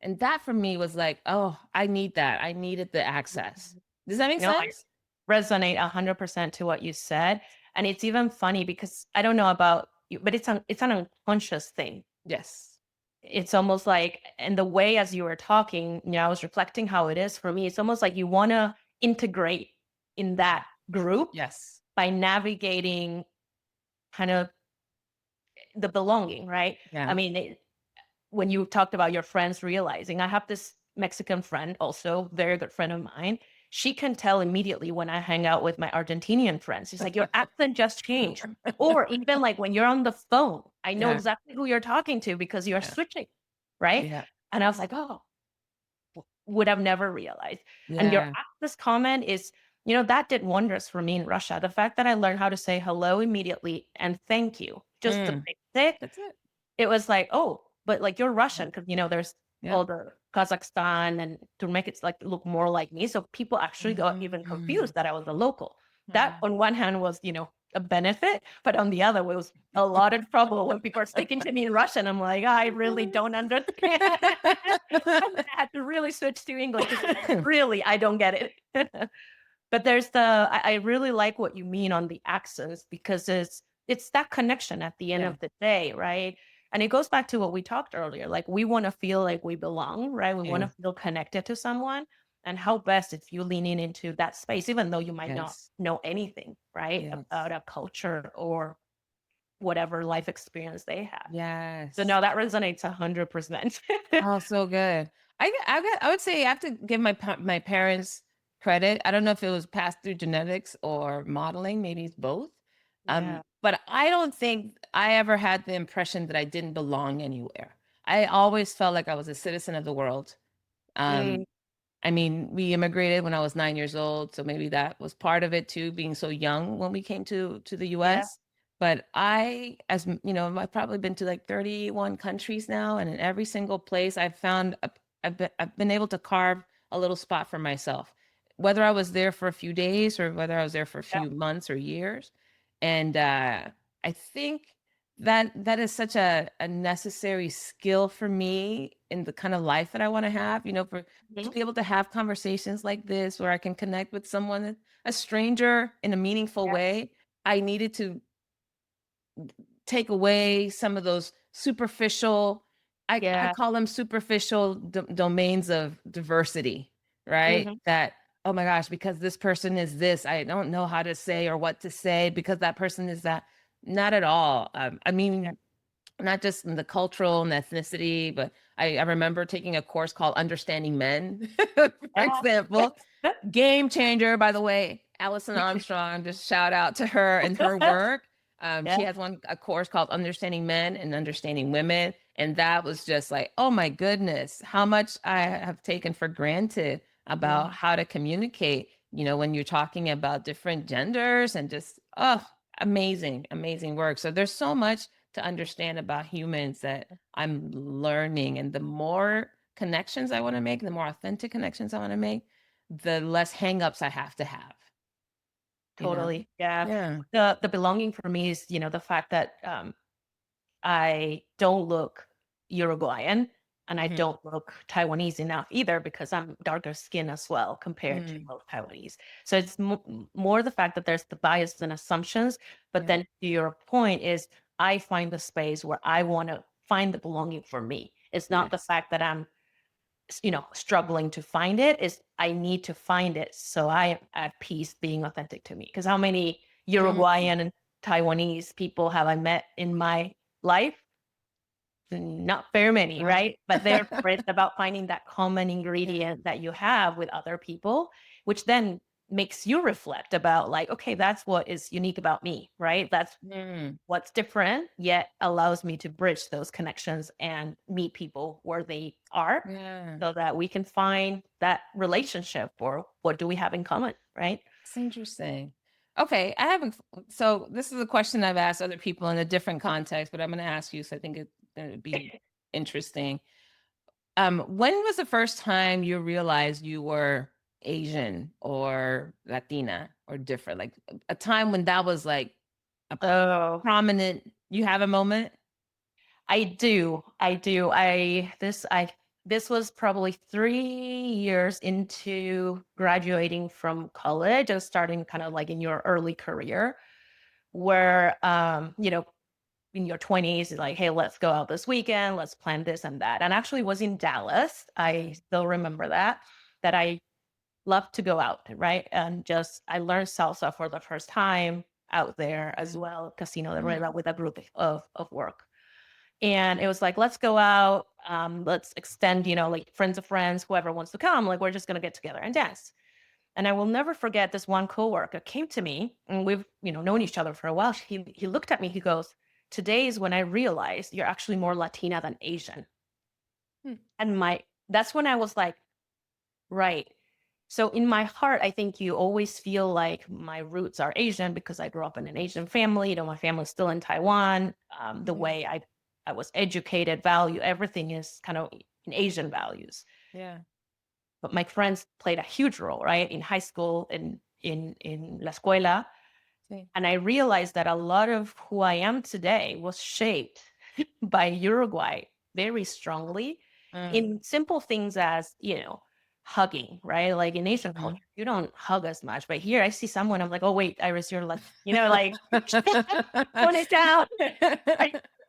And that for me was like, oh, I need that. I needed the access. Does that make No, I sense? resonate 100% to what you said. And it's even funny because I don't know about you, but it's an unconscious thing. Yes. It's almost like, and the way as you were talking, I was reflecting how it is for me. It's almost like you want to integrate in that group Yes. by navigating kind of the belonging, right? I Yeah. mean, when you talked about your friends realizing, I have this Mexican friend, also very good friend of mine. She can tell immediately when I hang out with my Argentinian friends. She's like, your accent just changed. Or even like when you're on the phone, I know Yeah. exactly who you're talking to because you're Yeah. switching, right? Yeah. And I was like, oh, would have never realized. And your Yeah. access comment is, that did wonders for me in Russia. The fact that I learned how to say hello immediately and thank you, just the Mm. basic, That's it. it was like, oh, but like you're Russian because there's Yeah. all the Kazakhstan and to make it like look more like me. So people actually got even confused that I was a local. That on one hand was, a benefit, but on the other was a lot of trouble when people are speaking to me in Russian. I'm like, I really don't understand. I had to really switch to English. 'Cause really, I don't get it. But there's I really like what you mean on the accents because it's that connection at the end Yeah. of the day, right? And it goes back to what we talked earlier. Like we want to feel like we belong, right? We want Yeah. to feel connected to someone. And how best if you leaning into that space, even though you might not Yes. know anything, right? Yes. About a culture or whatever life experience they had. So Yes. no, that resonates 100%. Oh, so good. I would say I have to give my parents credit. I don't know if it was passed through genetics or modeling, maybe it's both. Yeah. But I don't think I ever had the impression that I didn't belong anywhere. I always felt like I was a citizen of the world. Mm, Um, I mean, we immigrated when I was 9 years old, so maybe that was part of it too, being so young when we came to the yeah. US. But I've probably been to like 31 countries now, and in every single place I've found I've been able to carve a little spot for myself, whether I was there for a few days or whether I was there for a Yeah. few months or years. And I think that is such a necessary skill for me in the kind of life that I want to have, for to Mhm. be able to have conversations like this where I can connect with someone, a stranger in a meaningful Yeah. way. I needed to take away some of those superficial, I Yeah. call them superficial domains of diversity, right? Mhm. That, oh my gosh, because this person is this, I don't know how to say or what to say because that person is that. Not at all. I Yeah. mean, not just in the cultural and ethnicity, but I remember taking a course called Understanding Men, for Yeah. example. Game changer, by the way. Allison Armstrong, just shout out to her and her work. Yeah. She has a course called Understanding Men and Understanding Women. And that was just like, oh my goodness, how much I have taken for granted about Yeah. how to communicate, when you're talking about different genders and just, oh, amazing, amazing work. So there's so much to understand about humans that I'm learning. And the more connections I want to make, the more authentic connections I want to make, the less hangups I have to have, you know? Totally. Yeah. Yeah. The belonging for me is, the fact that I don't look Uruguayan and I Mhm. don't look Taiwanese enough either because I'm darker skin as well compared to Mm. most Taiwanese. So it's more the fact that there's the bias and assumptions. But Yeah. then to your point is I find the space where I want to find the belonging for me. It's not the Yes. fact that I'm struggling to find it. Is I need to find it so I am at peace being authentic to me. Because how many Mm. Uruguayan and Taiwanese people have I met in my life? Not very many, Wow. right? But therefore, it's about finding that common Yeah. ingredient that you have with other people, which then makes you reflect about like, okay, that's what is unique about me, right? That's Mm. what's different, yet allows me to bridge those connections and meet people where they are Yeah. so that we can find that relationship or what do we have in common, right? It's interesting. Okay, I haven't. So this is a question I've asked other people in a different context, but I'm going to ask you. So I think it's going to be interesting. When was the first time you realized you were Asian or Latina or different? Like a time when that was like a Oh, prominent. You have a moment. I do. I do. This was probably 3 years into graduating from college and starting kind of like in your early career where in your 20s like, hey, let's go out this weekend, let's plan this and that. And actually was in Dallas. I still remember that I love to go out, right? And just I learned salsa for the first time out there as Yeah. well, Casino de Mm. Rueda with a group of work. And it was like, let's go out. Let's extend, like friends of friends, whoever wants to come. Like, we're just going to get together and dance. And I will never forget this one coworker came to me and we've, known each other for a while. He looked at me, he goes, today is when I realized you're actually more Latina than Asian. Hmm. And that's when I was like, right. So in my heart, I think you always feel like my roots are Asian because I grew up in an Asian family. My family's still in Taiwan. The Yeah. way I was educated, value, everything is kind of in Asian values. Yeah. But my friends played a huge role, right? In high school, in la escuela. See. And I realized that a lot of who I am today was shaped by Uruguay very strongly Mm. in simple things as, hugging, right? Like in Asian Mhm. culture, you don't hug as much. But here I see someone, I'm like, oh wait, Iris, you're like, like tone it down.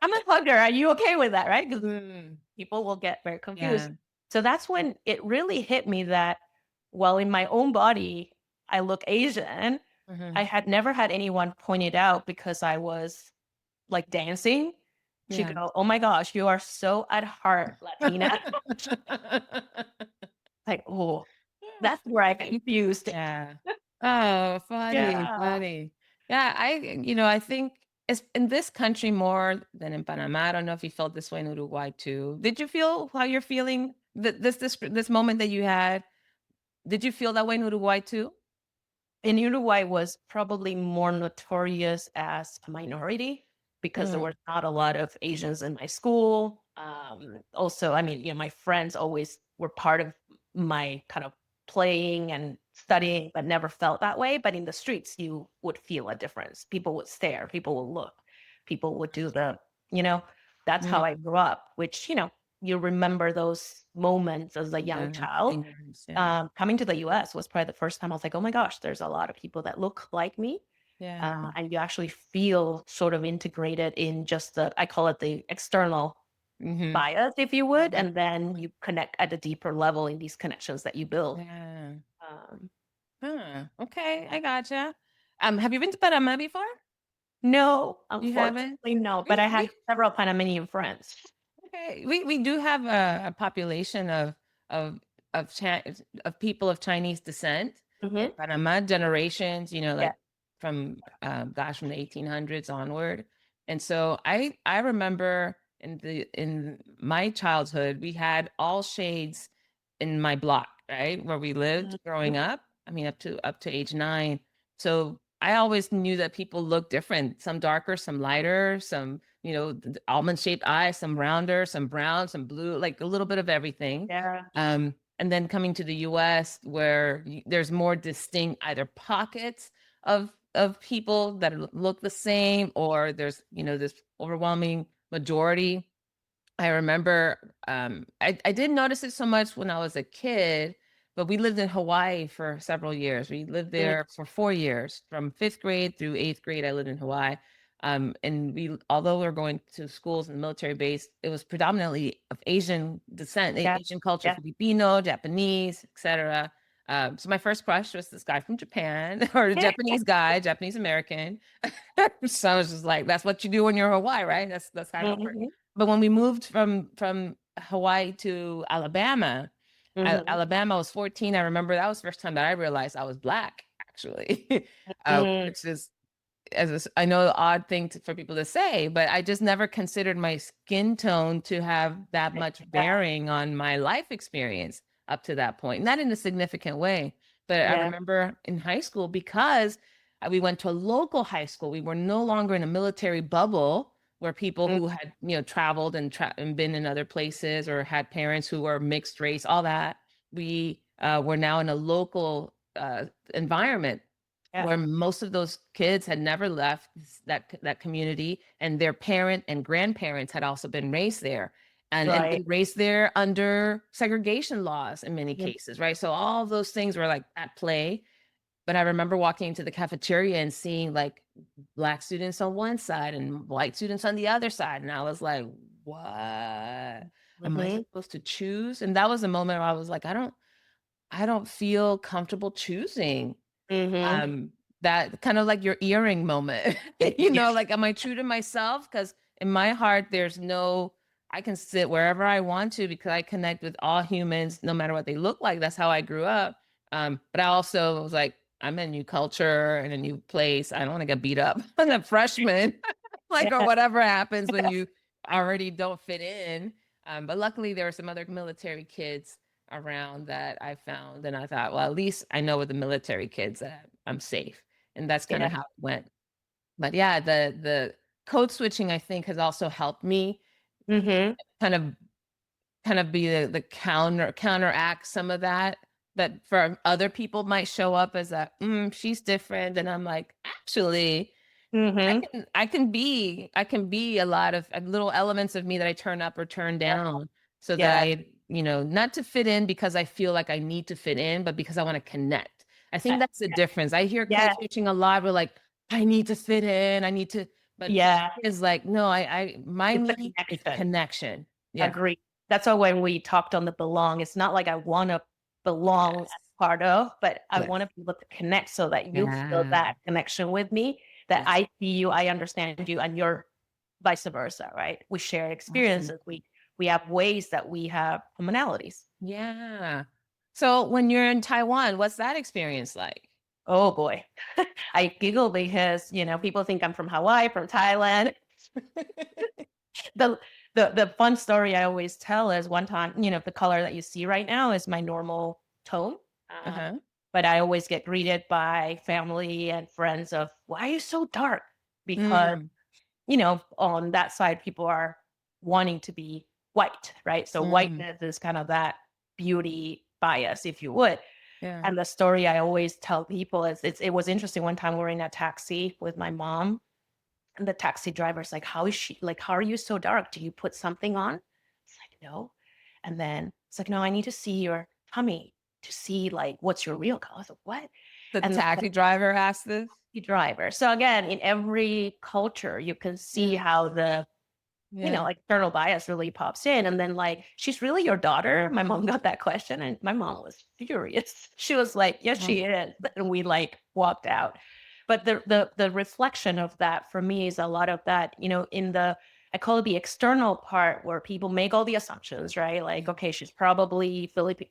I'm a hugger. Are you okay with that? Right? Because Mm, people will get very yeah. confused. So that's when it really hit me that, well, in my own body, I look Asian. I Mhm. had never had anyone point it out because I was like dancing to Yeah. go, oh my gosh, you are so at heart Latina. Like, oh, that's where I confused it. Yeah. Oh, funny, Yeah. funny. Yeah, I think it's in this country more than in Panama. I don't know if you felt this way in Uruguay too. Did you feel how you're feeling this moment that you had? Did you feel that way in Uruguay too? In Uruguay was probably more notorious as a minority because there Mm, were not a lot of Asians in my school. Also, I mean, my friends always were part of my kind of playing and studying, but never felt that way. But in the streets, you would feel a difference. People would stare, people would look, people would do you know, that's how I mm, grew up, which, you remember those moments as a young yeah. child. Ignorance, yeah. Coming to the US was probably the first time I was like, oh my gosh, there's a lot of people that look like me. Yeah. And you actually feel sort of integrated in just I call it the external Mhm. bias, if you would. And then you connect at a deeper level in these connections that you build. Yeah. Um, Huh. Okay, I gotcha. Have you been to Panama before? no, You haven't? unfortunately, no, but We I we had several Panamanian friends. Okay, we do have a population of of Chi- of people of Chinese descent in Hmm. Panama, generations, Yeah. like from gosh, from the 1800s onward. And so I remember in my childhood, we had all shades in my block, right, where we lived Mhm. growing up. I mean, up to age 9. So I always knew that people look different, some darker, some lighter, some almond shaped eyes, some rounder, some brown, some blue, like a little bit of everything. Yeah. And then coming to the US where there's more distinct either pockets of people that look the same, or there's, this overwhelming majority. I remember, I didn't notice it so much when I was a kid, but we lived in Hawaii for several years. We lived Mm. there for 4 years, from fifth grade through eighth grade. I lived in Hawaii. And although we were going to schools in the military base, it was predominantly of Asian descent, Yeah. Asian culture, Yeah. Filipino, Japanese, etc. So my first crush was this guy from Japan, or a Japanese guy, Japanese American. So I was just like, that's what you do when you're in Hawaii, right? That's how it works. Hmm. But when we moved from Hawaii to Alabama, Hmm. Alabama, I was 14. I remember that was the first time that I realized I was Black, actually, Hmm. which is, I know, an odd thing for people to say, but I just never considered my skin tone to have that much bearing on my life experience up to that point. Not in a significant way, but I Yeah. remember in high school, because we went to a local high school, we were no longer in a military bubble where people Mm. who had traveled and been in other places, or had parents who were mixed race, all that. We were now in a local environment Yeah. where most of those kids had never left that community, and their parent and grandparents had also been raised there, and Right. been raised there under segregation laws in many Mm. cases, right? So all those things were like at play. But I remember walking into the cafeteria and seeing like Black students on one side and white students on the other side, and I was like, what am I Mhm. supposed to choose? And that was a moment where I was like, I don't feel comfortable choosing. Mhm. um that kind of like your earring moment. Yeah. Like, am I true to myself? Because in my heart, there's no, I can sit wherever I want to, because I connect with all humans no matter what they look like. That's how I grew up. But I also was like, I'm in a new culture, in a new place. I don't want to get beat up as a freshman, like, or Yeah. whatever happens when you already don't fit in. But luckily there were some other military kids around that I found, and I thought, well, at least I know with the military kids that I'm safe. And that's kind Yeah. of how it went. But yeah, the code switching, I think, has also helped me Mhm. kind of be the counteract some of that for other people might show up as a, she's different. And I'm like, actually, Mhm. I can be a lot of little elements of me that I turn up or turn Yeah. down, so that Yeah. not to fit in because I feel like I need to fit in, but because I want to connect. I think that's the Yeah. difference. I hear Yeah. coaching a lot. We're like, I need to fit in. I need to, but Yeah. it's like, no, my It's a need is connection. connection. Yeah. Agree. That's why when we talked on the belong, it's not like I want to belong as Yes. part of, but I Yes. want to be able to connect so that you feel Yeah. that connection with me, that Yes. I see you, I understand you, and you're vice versa, right? We share experiences. Absolutely. We have ways that we have commonalities. Yeah. So when you're in Taiwan, what's that experience like? Oh boy. I giggle because, people think I'm from Hawaii, from Thailand. the the fun story I always tell is one time, the color that you see right now is my normal tone. Uh-huh. But I always get greeted by family and friends of, why are you so dark? Because, Mm, on that side, people are wanting to be white, right? So mm, whiteness is kind of that beauty bias, if you would. yeah. And the story I always tell people is it was interesting. One time we were in a taxi with my mom, and the taxi driver's like, how is she? Like, how are you so dark? Do you put something on? It's like, no. And then it's like, no, I need to see your tummy to see like what's your real color. I was like, what? The And the taxi driver asked this? taxi driver. So again, in every culture, you can see how the Yeah. external bias really pops in. And then like, she's really your daughter? My mom got that question and my mom was furious. She was like, yes, Oh, she is. And we like walked out. But the reflection of that for me is a lot of that, in the, I call it the external part where people make all the assumptions, right? Like, okay, she's probably Filipino.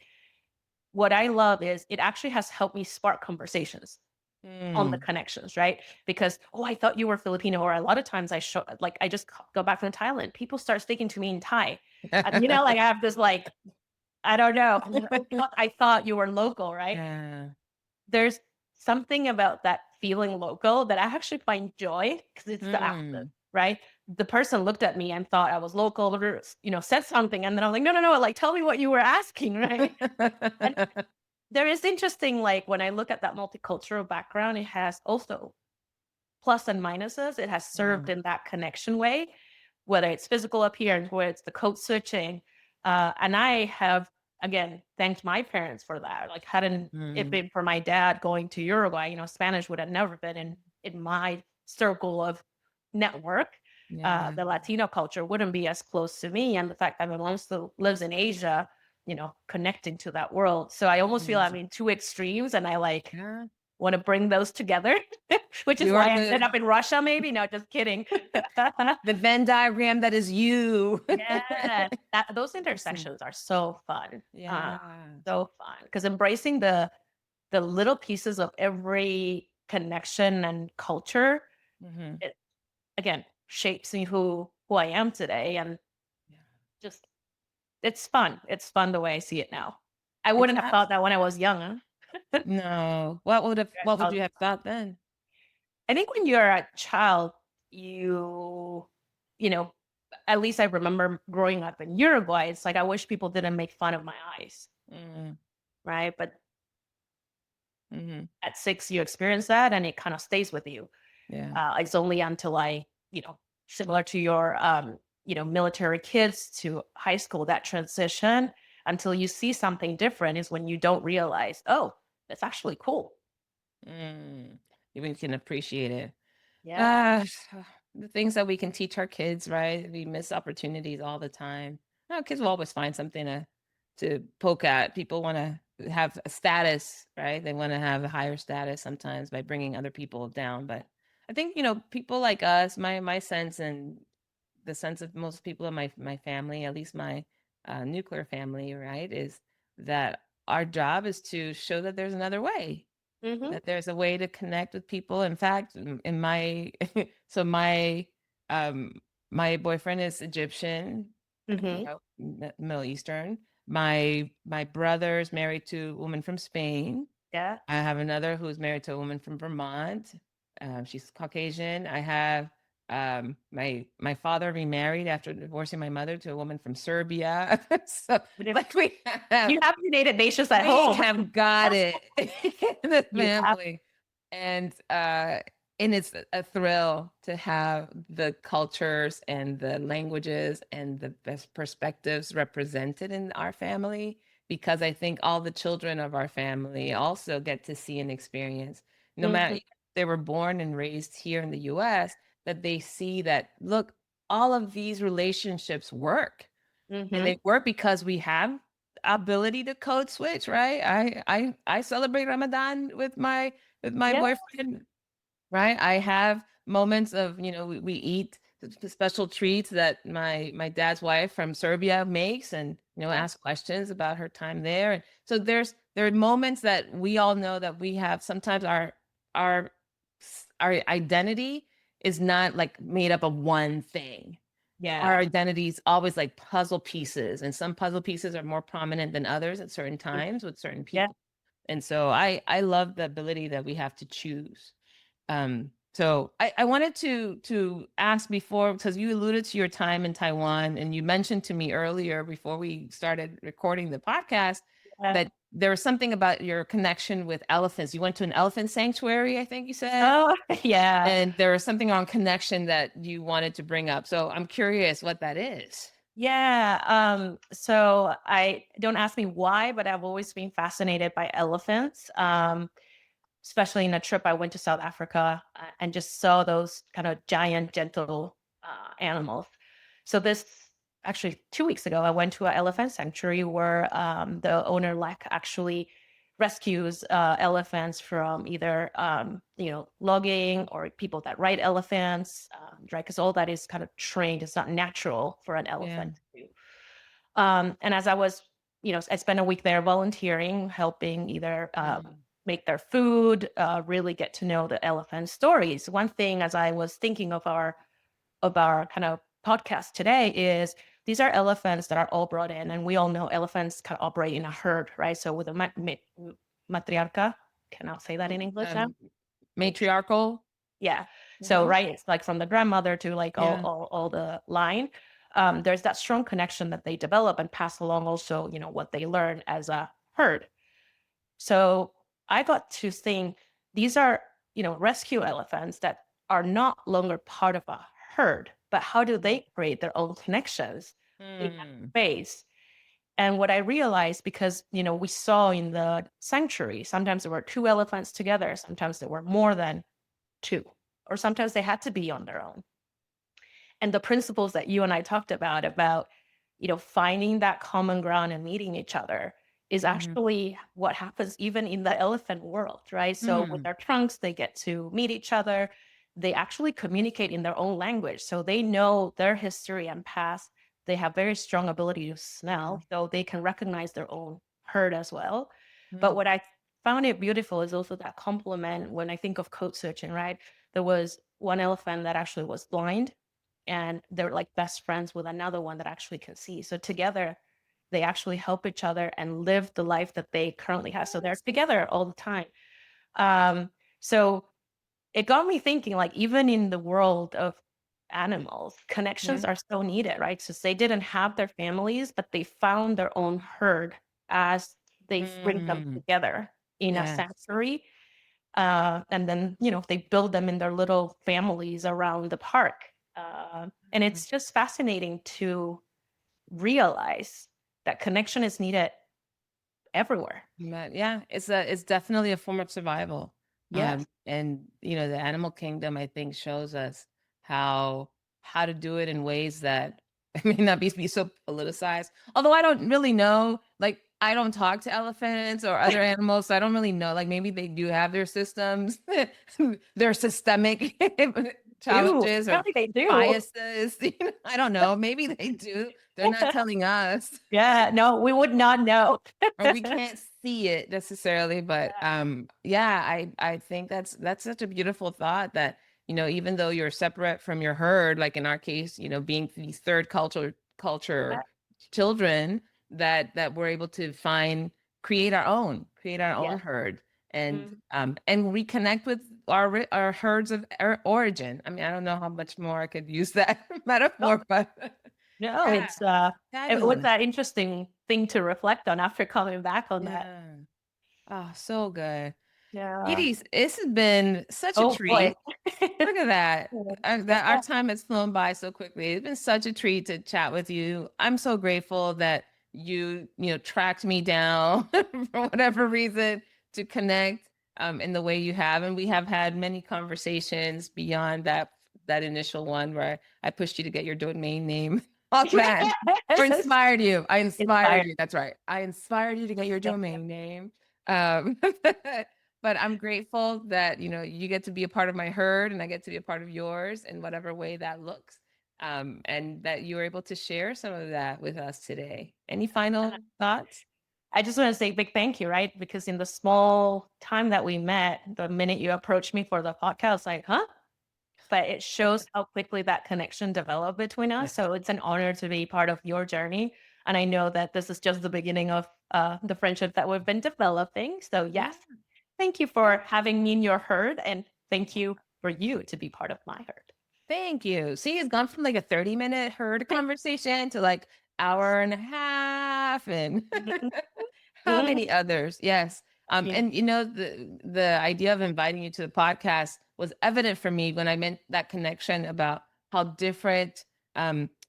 What I love is it actually has helped me spark conversations on the mm. connections, right? Because, oh, I thought you were Filipino. Or a lot of times I just go back from Thailand. People start speaking to me in Thai. And, like I have this like, I don't know. I'm like, oh, God, I thought you were local, right? Yeah. There's something about that feeling local that I actually find joy because it's the opposite, Mm. right? The person looked at me and thought I was local, or, said something. And then I'm like, no, no, no. Like, tell me what you were asking, right? And there is interesting, like when I look at that multicultural background, it has also plus and minuses. It has served Mm, in that connection way, whether it's physical appearance, whether it's the code switching. And I have, again, thanked my parents for that. Like, hadn't it mm. been for my dad going to Uruguay, Spanish would have never been in my circle of network. Yeah. The Latino culture wouldn't be as close to me. And the fact that my mom still lives in Asia, connecting to that world. So I almost feel I'm Mm. in two extremes and I like Yeah. want to bring those together, which is You why are I ended the up in Russia, maybe. No, just kidding. the Venn diagram that is you. Yeah, those Awesome. intersections are so fun. Yeah. So fun because embracing the little pieces of every connection and culture, Mhm. it again shapes me who I am today, and Yeah. just it's fun. It's fun the way I see it now. I It's wouldn't have thought that when I was young. Huh? no. What would you have thought then? I think when you're a child, you know, at least I remember growing up in Uruguay, it's like I wish people didn't make fun of my eyes, Mm, right? But mhm. at 6, you experience that and it kind of stays with you. Yeah. It's only until similar to your, military kids to high school, that transition until you see something different is when you don't realize, oh, that's actually cool. Mm. Even can appreciate it. Yeah. Ah, the things that we can teach our kids, right? We miss opportunities all the time. No, kids will always find something to poke at. People want to have a status, right? They want to have a higher status sometimes by bringing other people down. But I think people like us, my sense and the sense of most people in my family, at least my nuclear family, right, is that our job is to show that there's another way, Hmm. that there's a way to connect with people. In fact, in my so um my boyfriend is Egyptian, Hmm. Middle Eastern. My brother's married to a woman from Spain. Yeah. I have another who's married to a woman from Vermont. She's Caucasian. I have my father remarried after divorcing my mother to a woman from Serbia. So But if like you have United Nations at we home, have got it in the you have. family. And and it's a thrill to have the cultures and the languages and the best perspectives represented in our family, because I think all the children of our family also get to see and experience, no matter Mhm. if they were born and raised here in the US, that they see that, look, all of these relationships work, and Mhm. they work because we have ability to code switch, right? I celebrate Ramadan with my Yeah. boyfriend. Right? I have moments of, we eat the special treats that my dad's wife from Serbia makes, and, Yeah. ask questions about her time there. And so there are moments that we all know that we have. Sometimes our our identity is not like made up of one thing. Our Yeah. identity is always like puzzle pieces, and some puzzle pieces are more prominent than others at certain Mm. times with certain Yeah. people. And so I love the ability that we have to choose. So I wanted to ask before, because you alluded to your time in Taiwan, and you mentioned to me earlier before we started recording the podcast Yeah. that there was something about your connection with elephants. You went to an elephant sanctuary, I think you said, Oh, yeah. and there was something on connection that you wanted to bring up. So I'm curious what that is. Yeah. So I don't ask me why, but I've always been fascinated by elephants. Especially in a trip I went to South Africa and just saw those kind of giant, gentle animals. So this actually 2 weeks ago, I went to an elephant sanctuary where the owner like actually rescues elephants from either logging or people that ride elephants, right? Because all that is kind of trained. It's not natural for an Yeah. elephant to do. And as I was, I spent a week there volunteering, helping either Mm. make their food, really get to know the elephant stories. One thing, as I was thinking of our kind of podcast today, is these are elephants that are all brought in, and we all know elephants kind of operate in a herd, right? So with a matriarcha, cannot say that in English now. Matriarchal. Yeah. So Mhm. right, it's like from the grandmother to like Yeah. all the line. There's that strong connection that they develop and pass along also, what they learn as a herd. So I got to think these are, rescue elephants that are not longer part of a herd, but how do they create their own connections in that Mm. space? And what I realized, because, we saw in the sanctuary, sometimes there were two elephants together, sometimes there were more than two, or sometimes they had to be on their own. And the principles that you and I talked about, finding that common ground and meeting each other is Mhm. actually what happens even in the elephant world, right? So with Mm. their trunks, they get to meet each other. They actually communicate in their own language. So they know their history and past. They have very strong ability to smell, Wow. so they can recognize their own herd as well. But Mm. what I found it beautiful is also that complement when I think of code switching, right? There was one elephant that actually was blind, and they're like best friends with another one that actually can see. So together, they actually help each other and live the life that they currently have. So they're together all the time. So it got me thinking, like, even in the world of animals, connections Yeah. are so needed, right? So they didn't have their families, but they found their own herd as they bring them Mm. together in a Yes. sanctuary. And then, they build them in their little families around the park. And Mm. it's just fascinating to realize that connection is needed everywhere. Yeah, it's definitely a form of survival. Yes. And the animal kingdom, I think, shows us how to do it in ways that may not be so politicized. Although I don't really know, like I don't talk to elephants or other animals, so I don't really know. Like maybe they do have their systems, their systemic Do. challenges or Apparently they do. biases. I don't know. Maybe they do. They're not telling us. Yeah. No, we would not know. Or we can't see it necessarily, but yeah, I think that's such a beautiful thought that even though you're separate from your herd, like in our case, being these third culture children, that we're able to create our Yeah. own herd, and Mhm. reconnect with our herds of origin. I mean, I don't know how much more I could use that Oh, metaphor, but no, yeah, it was fabulous. that interesting thing to reflect on after coming back on that. Yeah. Oh, so good. Yeah. Iris, this has been such a Oh boy. treat. Look at that. Our time has flown by so quickly. It's been such a treat to chat with you. I'm so grateful that you tracked me down for whatever reason to connect in the way you have. And we have had many conversations beyond that initial one where I pushed you to get your domain name off that or inspired you. I inspired you. That's right. I inspired you to get your domain name. But I'm grateful that, you get to be a part of my herd and I get to be a part of yours in whatever way that looks. And that you were able to share some of that with us today. Any final thoughts? I just want to say a big thank you, right? Because in the small time that we met, the minute you approached me for the podcast, I was like, huh? But it shows how quickly that connection developed between us. So it's an honor to be part of your journey. And I know that this is just the beginning of the friendship that we've been developing. So yes, thank you for having me in your herd. And thank you for you to be part of my herd. Thank you. See, it's gone from like a 30-minute herd conversation to like hour and a half and how many others? Yes. And the idea of inviting you to the podcast was evident for me when I meant that connection about how different,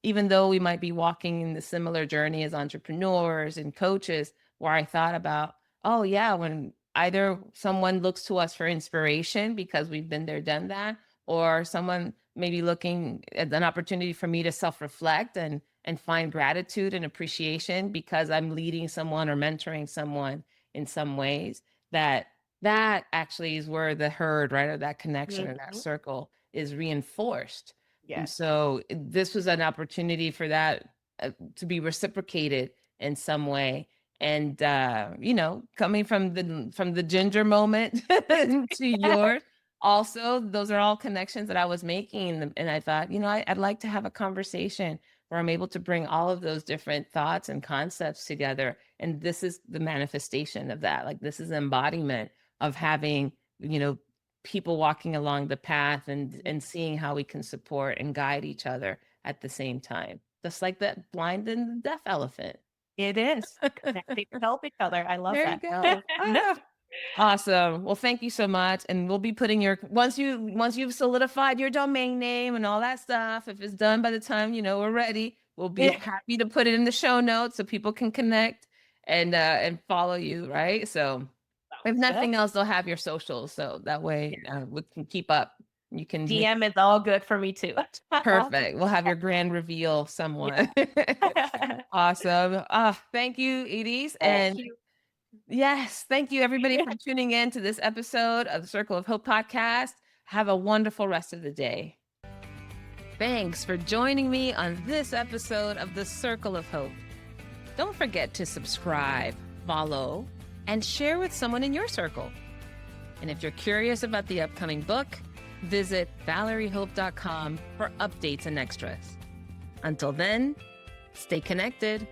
even though we might be walking in the similar journey as entrepreneurs and coaches, where I thought about, oh yeah, when either someone looks to us for inspiration because we've been there, done that, or someone maybe looking at an opportunity for me to self-reflect and find gratitude and appreciation because I'm leading someone or mentoring someone in some ways, that actually is where the herd, right, or that connection or that circle is reinforced. And so this was an opportunity for that to be reciprocated in some way. And coming from the ginger moment to yours, also, those are all connections that I was making. And I thought, I'd like to have a conversation where I'm able to bring all of those different thoughts and concepts together. And this is the manifestation of that. Like, this is embodiment of having, people walking along the path and seeing how we can support and guide each other at the same time. Just like that blind and the deaf elephant. It is. Connecting to help each other. I love There that. you go. Awesome. Well, thank you so much. And we'll be putting once you've solidified your domain name and all that stuff, if it's done by the time, we're ready, we'll be happy to put it in the show notes so people can connect and follow you. Right. So if nothing else, they'll have your socials. So that way we can keep up. You can DM is all good for me too. Perfect. We'll have your grand reveal somewhat. Awesome. Thank you, Iris. Thank you. Yes, thank you everybody for tuning in to this episode of the Circle of Hope podcast. Have a wonderful rest of the day. Thanks for joining me on this episode of the Circle of Hope. Don't forget to subscribe, follow, and share with someone in your circle. And if you're curious about the upcoming book, visit valeriehope.com for updates and extras. Until then, stay connected.